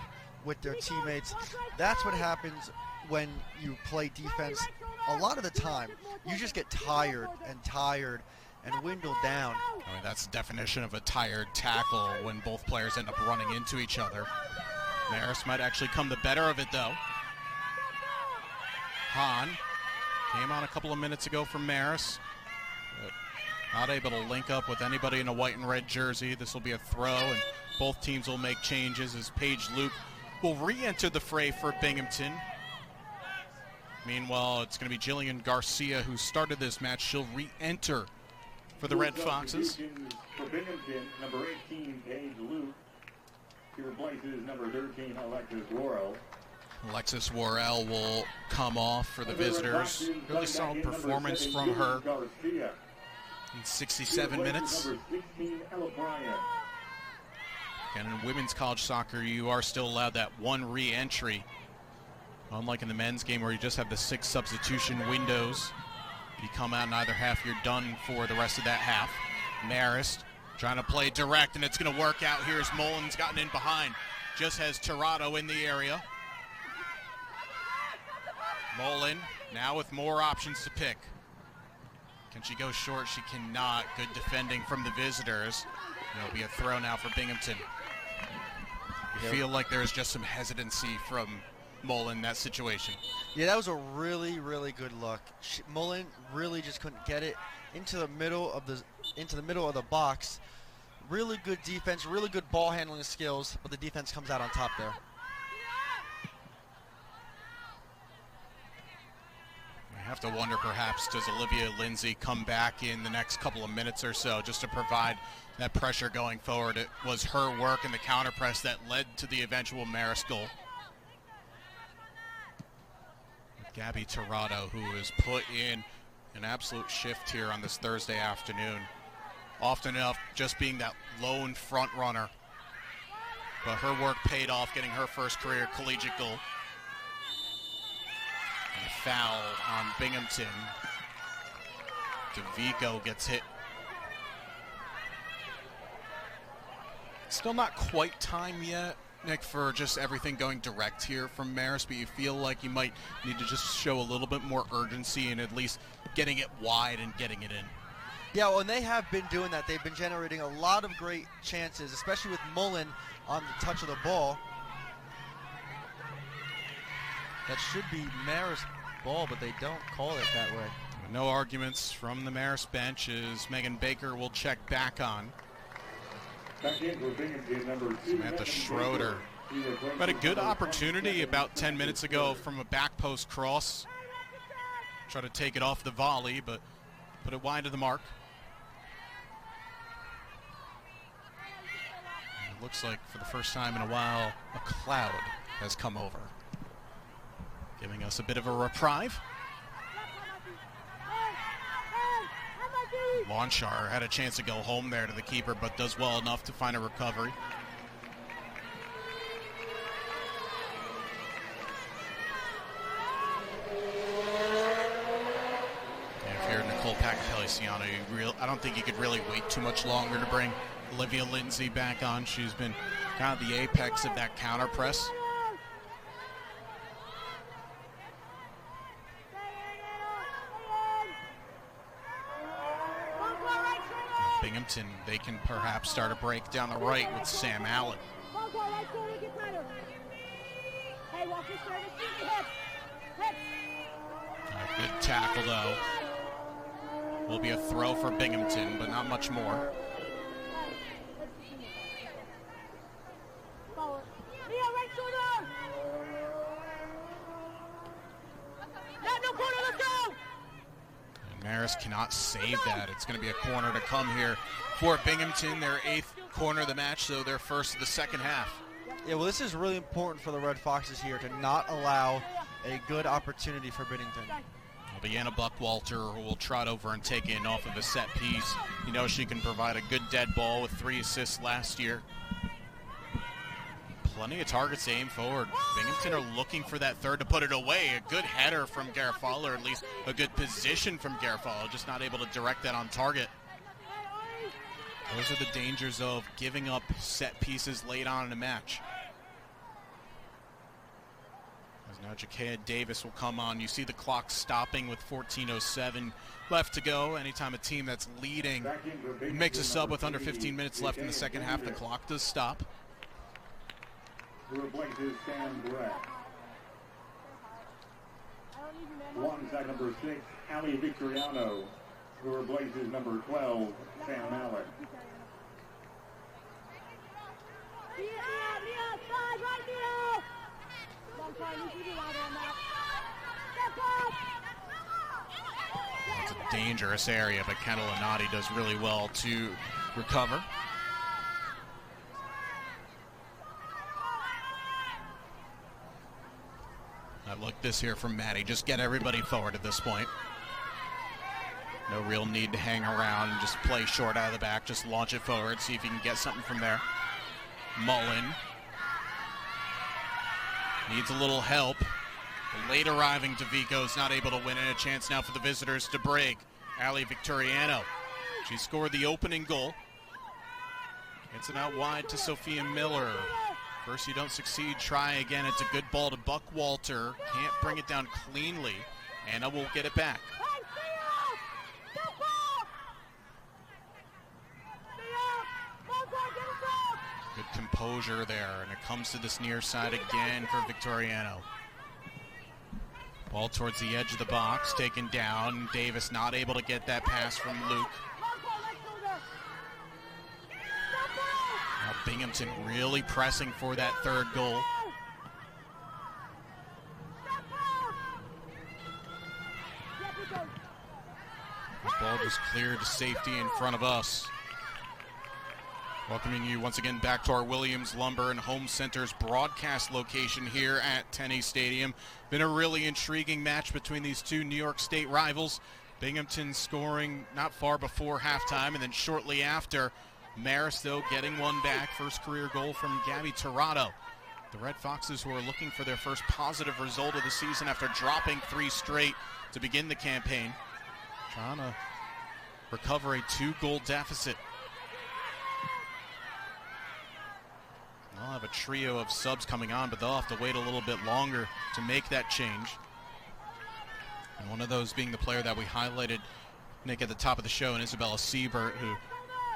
Speaker 2: with their teammates. That's what happens when you play defense. A lot of the time, you just get tired and dwindle down.
Speaker 1: I mean, that's the definition of a tired tackle when both players end up running into each other. Marist might actually come the better of it, though. Hahn came on a couple of minutes ago from Marist. Not able to link up with anybody in a white and red jersey. This will be a throw, and both teams will make changes as Paige Luke will re-enter the fray for Binghamton. Meanwhile, it's going to be Jillian Garcia who started this match. She'll re-enter for the Red Foxes.
Speaker 3: For Binghamton, number 18, Paige Luke. She replaces number 13, Alexis Worrell.
Speaker 1: Alexis Worrell will come off for the visitors. Really solid performance from her in 67 minutes.
Speaker 3: Number 16, Ella Bryant.
Speaker 1: And in women's college soccer, you are still allowed that one re-entry. Unlike in the men's game where you just have the 6 substitution windows. If you come out in either half, you're done for the rest of that half. Marist trying to play direct, and it's going to work out here as Mullen's gotten in behind. Just has Tirado in the area. Mullen now with more options to pick. Can she go short? She cannot. Good defending from the visitors. It'll be a throw now for Binghamton. You feel like there's just some hesitancy from Mullen in that situation.
Speaker 2: Yeah, that was a really, really good look. Mullen really just couldn't get it into the middle of the box. Really good defense, really good ball handling skills, but the defense comes out on top there.
Speaker 1: I have to wonder, perhaps, does Olivia Lindsay come back in the next couple of minutes or so just to provide that pressure going forward? It was her work in the counter press that led to the eventual Marist goal. Gabby Tirado, who has put in an absolute shift here on this Thursday afternoon. Often enough, just being that lone front runner. But her work paid off, getting her first career collegiate goal. And a foul on Binghamton. DeVico gets hit. Still not quite time yet, Nick, for just everything going direct here from Marist, but you feel like you might need to just show a little bit more urgency and at least getting it wide and getting it in.
Speaker 2: Yeah, well, and they have been doing that. They've been generating a lot of great chances, especially with Mullen on the touch of the ball. That should be Marist ball, but they don't call it that way.
Speaker 1: No arguments from the Marist bench as Megan Baker will check back on.
Speaker 3: Back in for Binghamton, number 2,
Speaker 1: Samantha Schroeder had a good opportunity about 10 minutes ago from a back post cross. Try to take it off the volley, but put it wide of the mark. And it looks like for the first time in a while, a cloud has come over, giving us a bit of a reprieve. Launchar had a chance to go home there to the keeper, but does well enough to find a recovery. And if you're Nicole Pacapelli, I don't think you could really wait too much longer to bring Olivia Lindsay back on. She's been kind of the apex of that counter press. Binghamton, they can perhaps start a break down the right with Sam Allen. A good tackle, though. Will be a throw for Binghamton, but not much more. Marist cannot save that. It's going to be a corner to come here for Binghamton, their 8th corner of the match, so their first of the second half.
Speaker 2: Yeah, well, this is really important for the Red Foxes here to not allow a good opportunity for Binghamton.
Speaker 1: It'll be Anna Buckwalter who will trot over and take it off of a set piece. You know she can provide a good dead ball with 3 assists last year. Plenty of targets to aim forward. Binghamton are looking for that third to put it away. A good header from Garofalo, or at least a good position from Garofalo, just not able to direct that on target. Those are the dangers of giving up set pieces late on in a match. As now Jakea Davis will come on. You see the clock stopping with 14:07 left to go. Anytime a team that's leading makes a sub with under 15 minutes left in the second half, the clock does stop.
Speaker 3: Who replaces Sam Brett. Alongside number 6, Ali Victoriano, who replaces number 12, Sam Allen.
Speaker 1: It's a dangerous area, but Kendall Anati does really well to recover. I like this here from Maddie. Just get everybody forward at this point. No real need to hang around and just play short out of the back. Just launch it forward, see if you can get something from there. Mullen needs a little help. The late arriving DeVico is not able to win, and a chance now for the visitors to break. Ali Victoriano. She scored the opening goal. Gets it out wide to Sophia Miller. First you don't succeed, try again. It's a good ball to Buckwalter. Can't bring it down cleanly. Anna will get it back. Good composure there, and it comes to this near side again for Victoriano. Ball towards the edge of the box, taken down. Davis not able to get that pass from Luke. Now Binghamton really pressing for that third goal. The ball just cleared to safety in front of us. Welcoming you once again back to our Williams Lumber and Home Center's broadcast location here at Tenney Stadium. Been a really intriguing match between these two New York State rivals. Binghamton scoring not far before halftime, and then shortly after, Marist, though, getting one back. First career goal from Gabby Tirado. The Red Foxes, who are looking for their first positive result of the season after dropping 3 straight to begin the campaign. Trying to recover a 2-goal deficit. They'll have a trio of subs coming on, but they'll have to wait a little bit longer to make that change. And one of those being the player that we highlighted, Nick, at the top of the show, and Isabella Siebert, who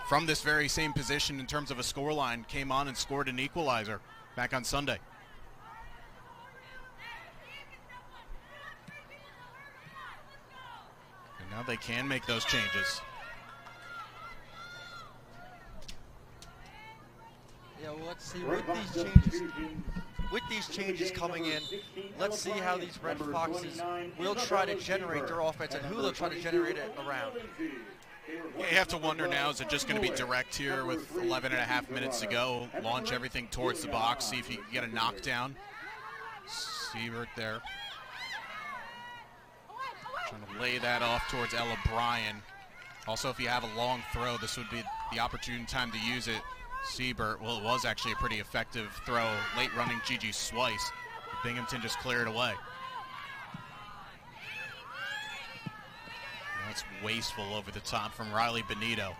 Speaker 1: from this very same position in terms of a scoreline came on and scored an equalizer back on Sunday. And now they can make those changes.
Speaker 2: Yeah, well, let's see with these changes coming in, let's see how these Red Foxes will try to generate their offense and who they'll try to generate it around.
Speaker 1: You have to wonder now, is it just going to be direct here with 11 and a half minutes to go? Launch everything towards the box, see if you can get a knockdown. Siebert there. Trying to lay that off towards Ella Bryan. Also, if you have a long throw, this would be the opportune time to use it. Siebert, well, it was actually a pretty effective throw. Late running Gigi Swice. Binghamton just cleared away. That's wasteful over the top from Riley Benito.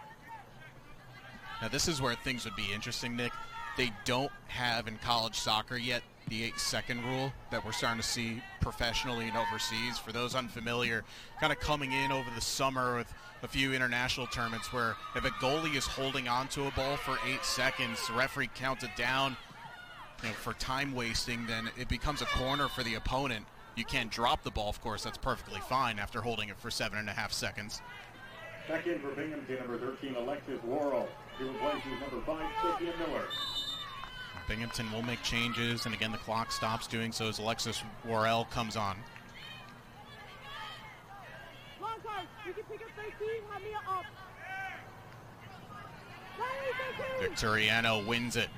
Speaker 1: Now this is where things would be interesting, Nick. They don't have in college soccer yet the 8-second rule that we're starting to see professionally and overseas. For those unfamiliar, kind of coming in over the summer with a few international tournaments where if a goalie is holding onto a ball for 8 seconds, the referee counts it down, for time wasting, then it becomes a corner for the opponent. You can't drop the ball, of course, that's perfectly fine after holding it for 7.5 seconds.
Speaker 3: Back in for Binghamton, number 13, Alexis Worrell. He replaces number 5, Sophia Miller.
Speaker 1: Binghamton will make changes, and again the clock stops doing so as Alexis Worrell comes on. Victoriano wins it.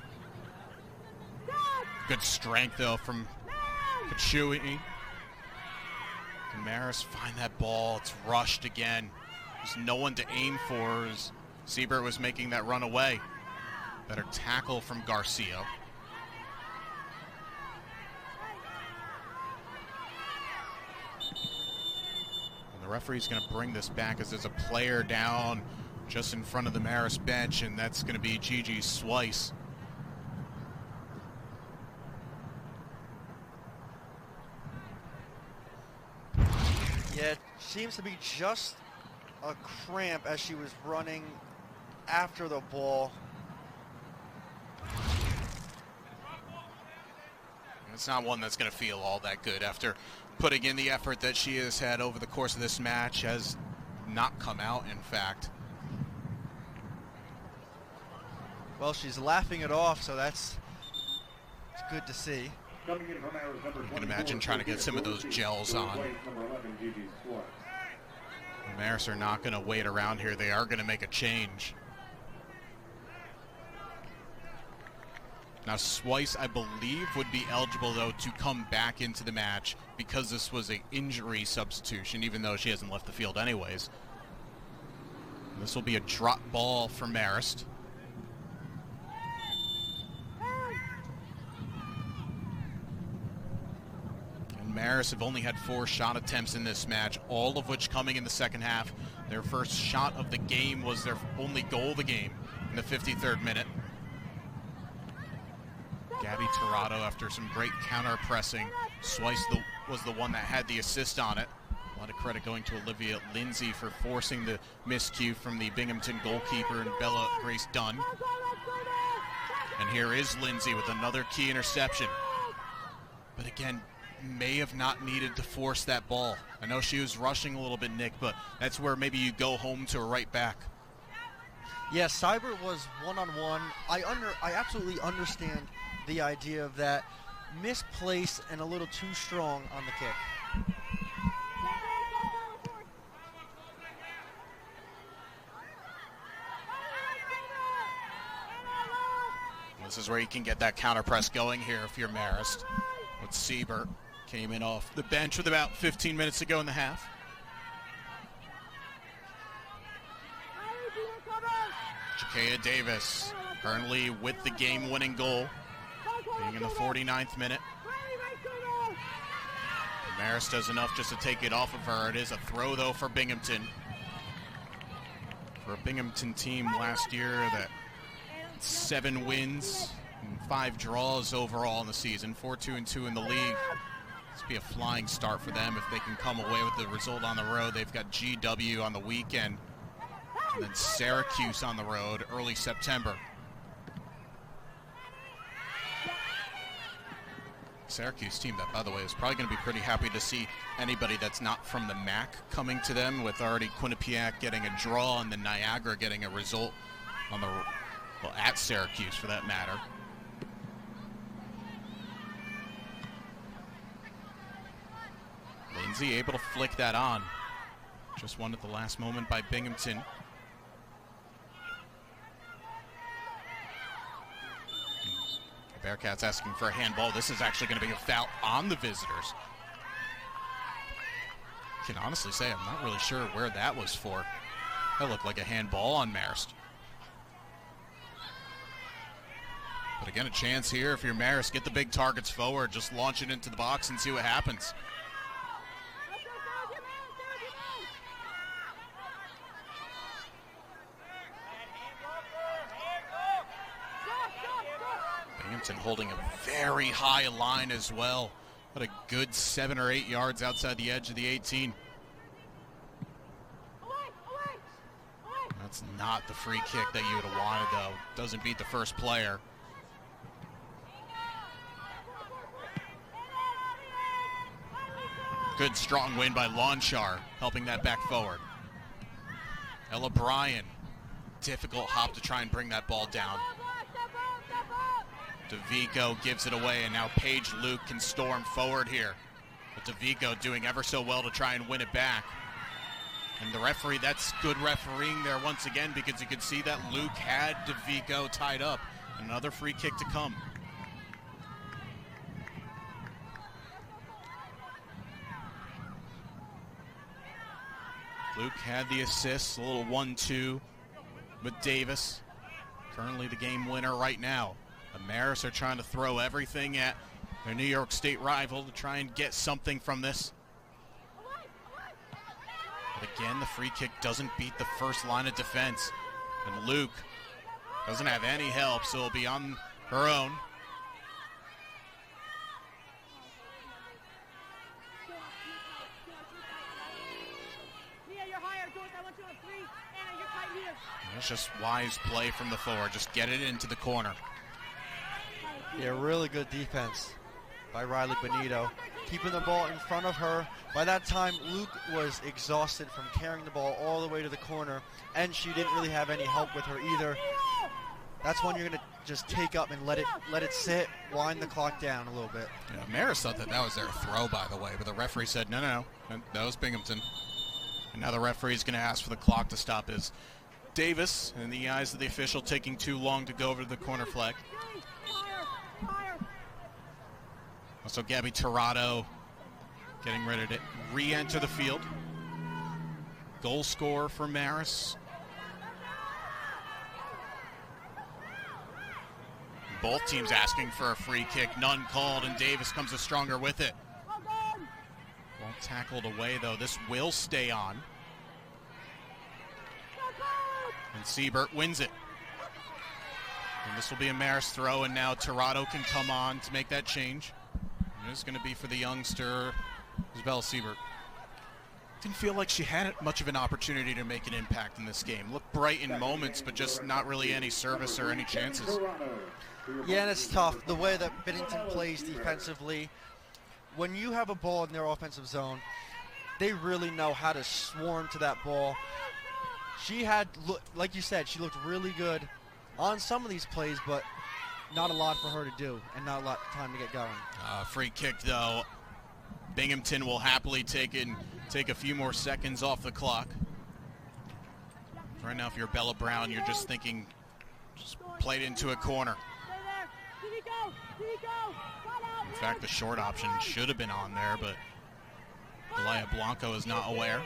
Speaker 1: Good strength, though, from Kachui. Can Marist find that ball? It's rushed again. There's no one to aim for as Siebert was making that run away. Better tackle from Garcia. And the referee's going to bring this back as there's a player down just in front of the Marist bench, and that's going to be Gigi Swice.
Speaker 2: Yeah, it seems to be just a cramp as she was running after the ball.
Speaker 1: It's not one that's going to feel all that good after putting in the effort that she has had over the course of this match. Has not come out, in fact.
Speaker 2: Well, she's laughing it off, so it's good to see.
Speaker 1: You can imagine trying to get some of those gels on. The Marist are not going to wait around here. They are going to make a change. Now, Swice, I believe, would be eligible, though, to come back into the match because this was an injury substitution, even though she hasn't left the field anyways. This will be a drop ball for Marist. And Marist have only had 4 shot attempts in this match, all of which coming in the second half. Their first shot of the game was their only goal of the game in the 53rd minute. Gabby Tirado, after some great counter-pressing, Swice was the one that had the assist on it. A lot of credit going to Olivia Lindsay for forcing the miscue from the Binghamton goalkeeper and Bella Grace Dunn. And here is Lindsay with another key interception. But again, may have not needed to force that ball. I know she was rushing a little bit, Nick, but that's where maybe you go home to a right back.
Speaker 2: Yeah, Cyber was one-on-one. I absolutely understand the idea of that misplaced and a little too strong on the kick.
Speaker 1: This is where you can get that counter press going here if you're Marist. With Siebert came in off the bench with about 15 minutes to go in the half. Jakea Davis currently with the game-winning goal, being in the 49th minute. Marist does enough just to take it off of her. It is a throw, though, for Binghamton. For a Binghamton team last year that 7 wins and 5 draws overall in the season, 4-2-2 in the league. This will be a flying start for them if they can come away with the result on the road. They've got GW on the weekend, and then Syracuse on the road early September. Syracuse team that, by the way, is probably going to be pretty happy to see anybody that's not from the MAC coming to them, with already Quinnipiac getting a draw and then Niagara getting a result on the, well, at Syracuse for that matter. Lindsay able to flick that on. Just won at the last moment by Binghamton. Bearcats asking for a handball. This is actually going to be a foul on the visitors. I can honestly say I'm not really sure where that was for. That looked like a handball on Marist. But again, a chance here if you're Marist. Get the big targets forward. Just launch it into the box and see what happens. Binghamton holding a very high line as well. What a good 7 or 8 yards outside the edge of the 18. That's not the free kick that you would have wanted, though. Doesn't beat the first player. Good strong win by Launchar, helping that back forward. Ella Bryan, difficult hop to try and bring that ball down. DeVico gives it away, and now Paige Luke can storm forward here. But DeVico doing ever so well to try and win it back. And the referee, that's good refereeing there once again, because you could see that Luke had DeVico tied up. Another free kick to come. Luke had the assist, a little 1-2 with Davis. Currently the game winner right now. The Marist are trying to throw everything at their New York State rival to try and get something from this. Again, the free kick doesn't beat the first line of defense. And Luke doesn't have any help, so it'll be on her own. It's just wise play from the forward. Just get it into the corner.
Speaker 2: Yeah, really good defense by Riley Benito. Keeping the ball in front of her. By that time, Luke was exhausted from carrying the ball all the way to the corner, and she didn't really have any help with her either. That's when you're going to just take up and let it sit, wind the clock down a little bit.
Speaker 1: Yeah, Marist thought that was their throw, by the way, but the referee said, no, that was Binghamton. And now the referee's going to ask for the clock to stop as Davis, in the eyes of the official, taking too long to go over to the corner flag. Also, Gabby Tirado getting ready to re-enter the field. Goal scorer for Marist. Both teams asking for a free kick, none called, and Davis comes a stronger with it. Well tackled away, though. This will stay on. And Siebert wins it. And this will be a Marist throw, and now Tirado can come on to make that change. And it's going to be for the youngster, Isabella Siebert. Didn't feel like she had much of an opportunity to make an impact in this game. Looked bright in moments, but just not really any service or any chances.
Speaker 2: Yeah, and it's tough. The way that Bennington plays defensively, when you have a ball in their offensive zone, they really know how to swarm to that ball. She had, like you said, she looked really good on some of these plays, but not a lot for her to do and not a lot of time to get going.
Speaker 1: Free kick, though. Binghamton will happily take a few more seconds off the clock. Right now, if you're Bella Brown, you're just thinking, just play it into a corner. In fact, the short option should have been on there, but Delia Blanco is not aware.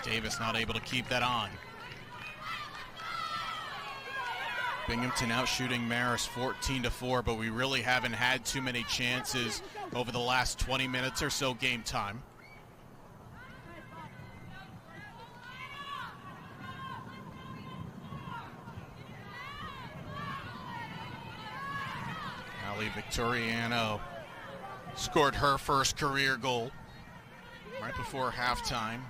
Speaker 1: Davis not able to keep that on. Binghamton out shooting Marist 14-4, but we really haven't had too many chances over the last 20 minutes or so game time. Ali Victoriano scored her first career goal right before halftime.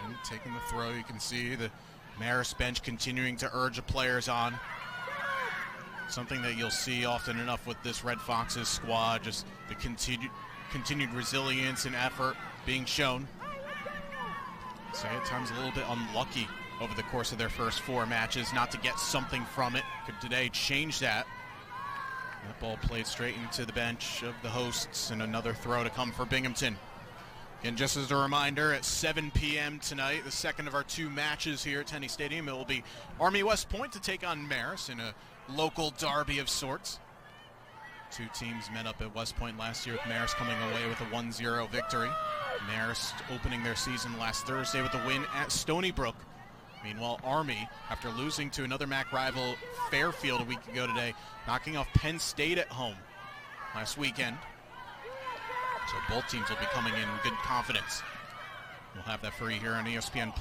Speaker 1: And taking the throw, you can see the Marist bench continuing to urge the players on. Something that you'll see often enough with this Red Foxes squad, just the continued resilience and effort being shown. So at times a little bit unlucky over the course of their first 4 matches not to get something from it. Could today change that. That ball played straight into the bench of the hosts, and another throw to come for Binghamton. And just as a reminder, at 7 p.m. tonight, the second of our 2 matches here at Tenney Stadium, it will be Army West Point to take on Marist in a local derby of sorts. 2 teams met up at West Point last year, with Marist coming away with a 1-0 victory. Marist opening their season last Thursday with a win at Stony Brook. Meanwhile, Army, after losing to another MAC rival, Fairfield, a week ago today, knocking off Penn State at home last weekend. So both teams will be coming in good confidence. We'll have that for you here on ESPN+.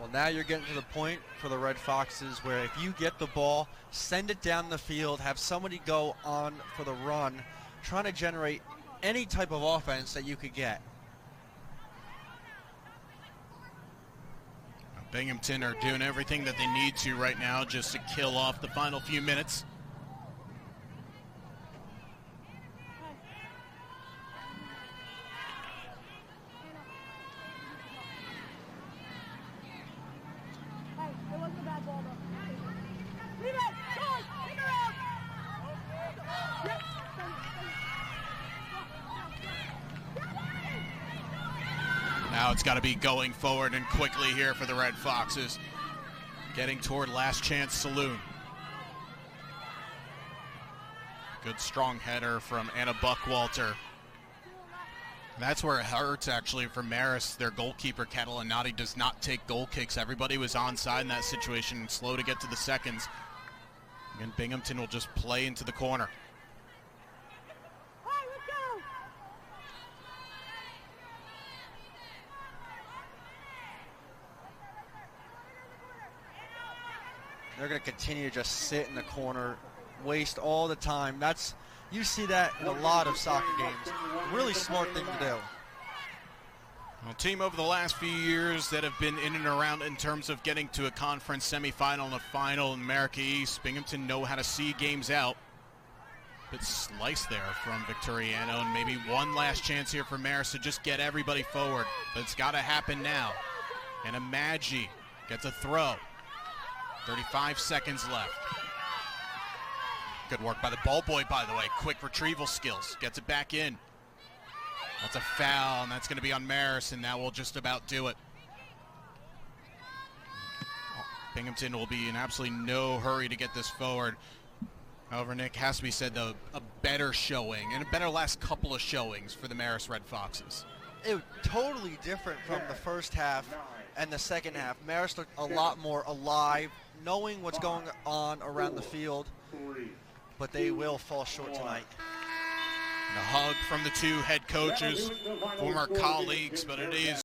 Speaker 2: Well, now you're getting to the point for the Red Foxes where if you get the ball, send it down the field, have somebody go on for the run, trying to generate any type of offense that you could get.
Speaker 1: Binghamton are doing everything that they need to right now just to kill off the final few minutes. Now it's got to be going forward and quickly here for the Red Foxes. Getting toward Last Chance Saloon. Good strong header from Anna Buckwalter. That's where it hurts actually for Marist. Their goalkeeper, Catalanati, does not take goal kicks. Everybody was onside in that situation and slow to get to the seconds. And Binghamton will just play into the corner.
Speaker 2: They're going to continue to just sit in the corner, waste all the time. You see that in a lot of soccer games. Really smart thing to do.
Speaker 1: A team over the last few years that have been in and around in terms of getting to a conference semifinal and a final in America East. Binghamton know how to see games out. Bit slice there from Victoriano, and maybe one last chance here for Marist to just get everybody forward. But it's got to happen now. And Imagi gets a throw. 35 seconds left. Good work by the ball boy, by the way. Quick retrieval skills. Gets it back in. That's a foul, and that's going to be on Marist, and that will just about do it. Binghamton will be in absolutely no hurry to get this forward. However, Nick, has to be said, though, a better showing and a better last couple of showings for the Marist Red Foxes.
Speaker 2: It was totally different from the first half and the second half. Marist looked a lot more alive, knowing what's going on around the field, but they will fall short tonight.
Speaker 1: And a hug from the two head coaches, former colleagues, but it is